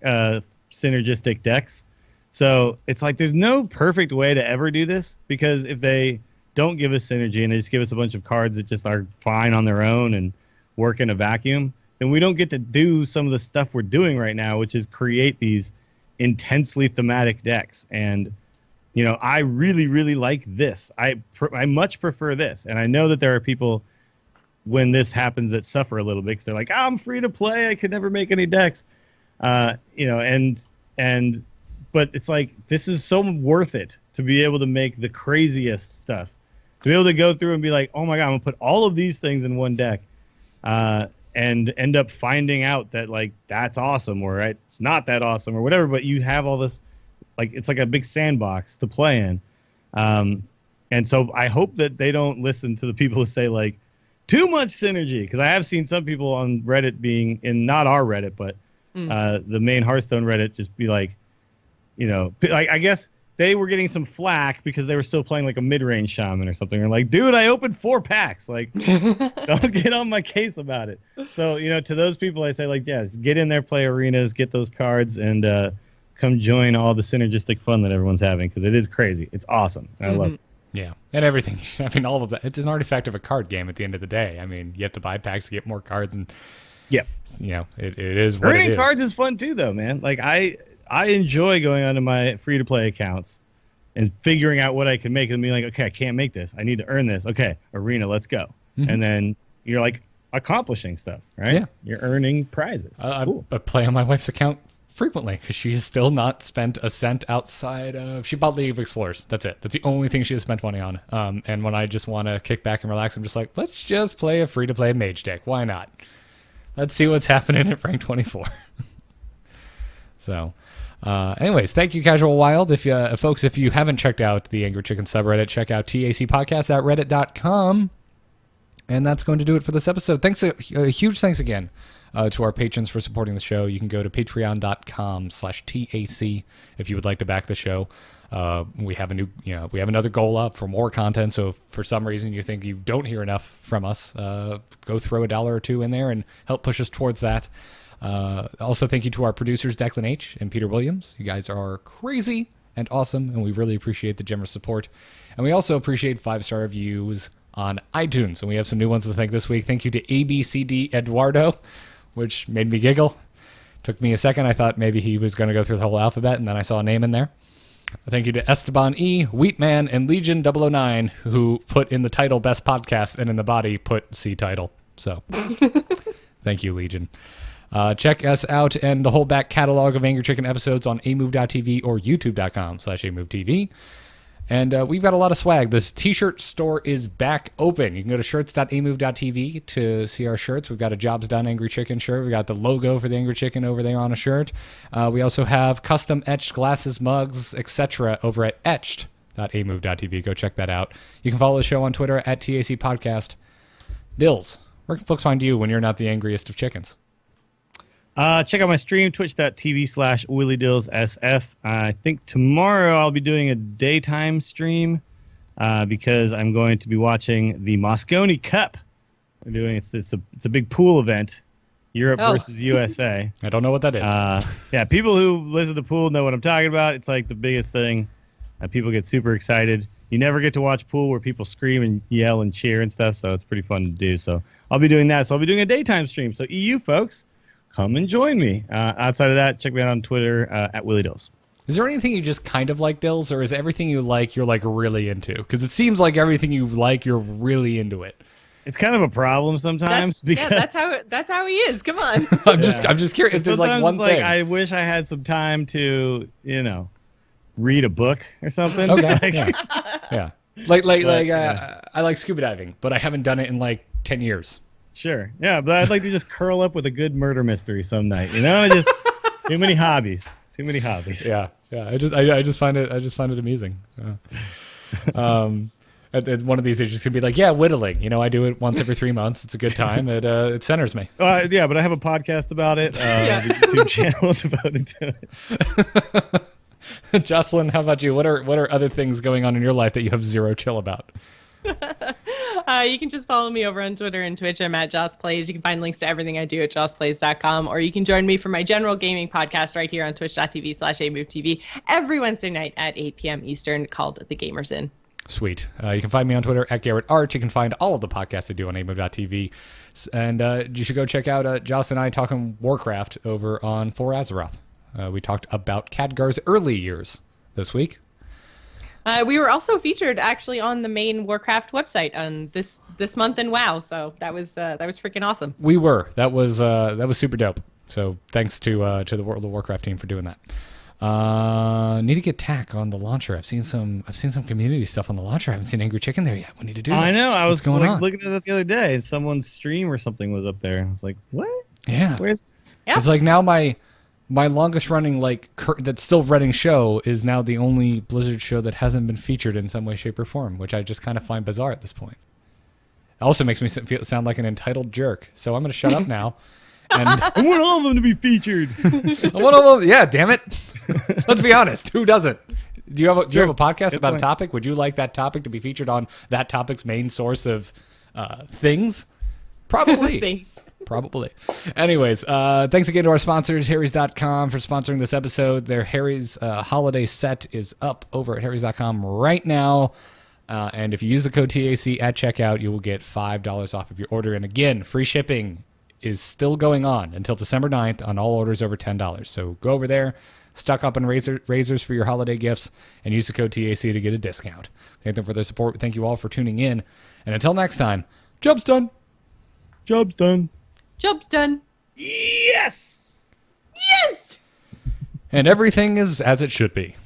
synergistic decks. So it's like there's no perfect way to ever do this, because if they don't give us synergy and they just give us a bunch of cards that just are fine on their own and work in a vacuum, then we don't get to do some of the stuff we're doing right now, which is create these intensely thematic decks. And, I really, really like this. I much prefer this. And I know that there are people when this happens that suffer a little bit because they're like, I'm free to play. I could never make any decks. But it's like, this is so worth it to be able to make the craziest stuff, to be able to go through and be like, oh my God, I'm gonna put all of these things in one deck. And end up finding out that, like, that's awesome, or it's not that awesome, or whatever, but you have all this, like, it's like a big sandbox to play in. And so I hope that they don't listen to the people who say, like, too much synergy, because I have seen some people on Reddit being, in not our Reddit, but the main Hearthstone Reddit, just be like, I guess they were getting some flack because they were still playing like a mid-range shaman or something. They're like, dude, I opened 4 packs. Like, don't get on my case about it. So, to those people, I say, like, yes, get in there, play arenas, get those cards, and come join all the synergistic fun that everyone's having, because it is crazy. It's awesome. I love it. Yeah, and everything. I mean, all of that. It's an artifact of a card game at the end of the day. I mean, you have to buy packs to get more cards, and yeah, it is what earning it is. cards is fun too, though, man. Like, I enjoy going onto my free-to-play accounts and figuring out what I can make and being like, okay, I can't make this. I need to earn this. Okay, arena, let's go. Mm-hmm. And then you're like accomplishing stuff, right? Yeah. You're earning prizes. Cool. I play on my wife's account frequently because she's still not spent a cent outside of... She bought League of Explorers. That's it. That's the only thing she has spent money on. And when I just want to kick back and relax, I'm just like, let's just play a free-to-play mage deck. Why not? Let's see what's happening at rank 24. So... anyways, thank you, Casual Wild. If folks, if you haven't checked out the Angry Chicken subreddit, check out tacpodcast.reddit.com. And that's going to do it for this episode. Thanks, a huge thanks again to our patrons for supporting the show. You can go to patreon.com/TAC if you would like to back the show. We have another goal up for more content. So if for some reason you think you don't hear enough from us, go throw $1 or $2 in there and help push us towards that. Also, thank you to our producers, Declan H. and Peter Williams. You guys are crazy and awesome, and we really appreciate the generous support. And we also appreciate 5-star reviews on iTunes, and we have some new ones to thank this week. Thank you to ABCD Eduardo, which made me giggle. Took me a second. I thought maybe he was going to go through the whole alphabet, and then I saw a name in there. Thank you to Esteban E., Wheatman, and Legion 009, who put in the title Best Podcast, and in the body put C title. So, thank you, Legion. Check us out and the whole back catalog of Angry Chicken episodes on amove.tv or youtube.com/amovetv. And we've got a lot of swag. This t-shirt store is back open. You can go to shirts.amove.tv to see our shirts. We've got a Jobs Done Angry Chicken shirt. We got the logo for the Angry Chicken over there on a shirt. We also have custom etched glasses, mugs, etc. over at etched.amove.tv. Go check that out. You can follow the show on Twitter at TAC Podcast. Dills, where can folks find you when you're not the angriest of chickens? Check out my stream, twitch.tv/WillieDillsSF. I think tomorrow I'll be doing a daytime stream because I'm going to be watching the Moscone Cup. We're doing it's a big pool event, Europe versus USA. I don't know what that is. Yeah, people who listen to pool know what I'm talking about. It's like the biggest thing. People get super excited. You never get to watch pool where people scream and yell and cheer and stuff, so it's pretty fun to do. So I'll be doing that. So I'll be doing a daytime stream. So EU folks, come and join me. Outside of that, check me out on Twitter at Willie Dills. Is there anything you just kind of like, Dills, or is everything you like you're like really into? Because it seems like everything you like you're really into it. It's kind of a problem sometimes because that's how he is. Come on. I'm just curious if there's like one thing. I wish I had some time to read a book or something. Okay. Yeah. I like scuba diving, but I haven't done it in like 10 years. Sure. Yeah, but I'd like to just curl up with a good murder mystery some night. Just too many hobbies. Too many hobbies. Yeah. I just find it amusing. At one of these days, just gonna be like, whittling. I do it once every 3 months. It's a good time. It centers me. Yeah, but I have a podcast about it. The YouTube channel is devoted to it. Jocelyn, how about you? What are other things going on in your life that you have zero chill about? You can just follow me over on Twitter and Twitch. I'm at Joss Plays. You can find links to everything I do at jossplays.com, or you can join me for my general gaming podcast right here on twitch.tv/AMoveTV every Wednesday night at 8 p.m. Eastern, called The Gamers In. Sweet. You can find me on Twitter at Garrett Arch. You can find all of the podcasts I do on amove.tv. And you should go check out Joss and I talking Warcraft over on For Azeroth. We talked about Khadgar's early years this week. We were also featured actually on the main Warcraft website on this month in WoW, so that was freaking awesome. We were. That was super dope. So thanks to the World of Warcraft team for doing that. Need to get TAC on the launcher. I've seen some community stuff on the launcher. I haven't seen Angry Chicken there yet. We need to do that. I know. I was going on? looking at it the other day, and someone's stream or something was up there. I was like, what? Yeah. Where's this? Yeah. It's like now my longest running that's still running show is now the only Blizzard show that hasn't been featured in some way, shape, or form, which I just kind of find bizarre at this point. It also makes me sound like an entitled jerk. So I'm going to shut up now. And I want all of them to be featured. Yeah, damn it. Let's be honest. Who doesn't? Do you have a podcast about a topic? Would you like that topic to be featured on that topic's main source of things? Probably. Thanks. Probably. Anyways, thanks again to our sponsors, Harry's.com, for sponsoring this episode. Their Harry's holiday set is up over at Harry's.com right now. And if you use the code TAC at checkout, you will get $5 off of your order. And again, free shipping is still going on until December 9th on all orders over $10. So go over there, stock up on razors for your holiday gifts, and use the code TAC to get a discount. Thank them for their support. Thank you all for tuning in. And until next time, job's done. Job's done. Job's done. Yes! Yes! And everything is as it should be.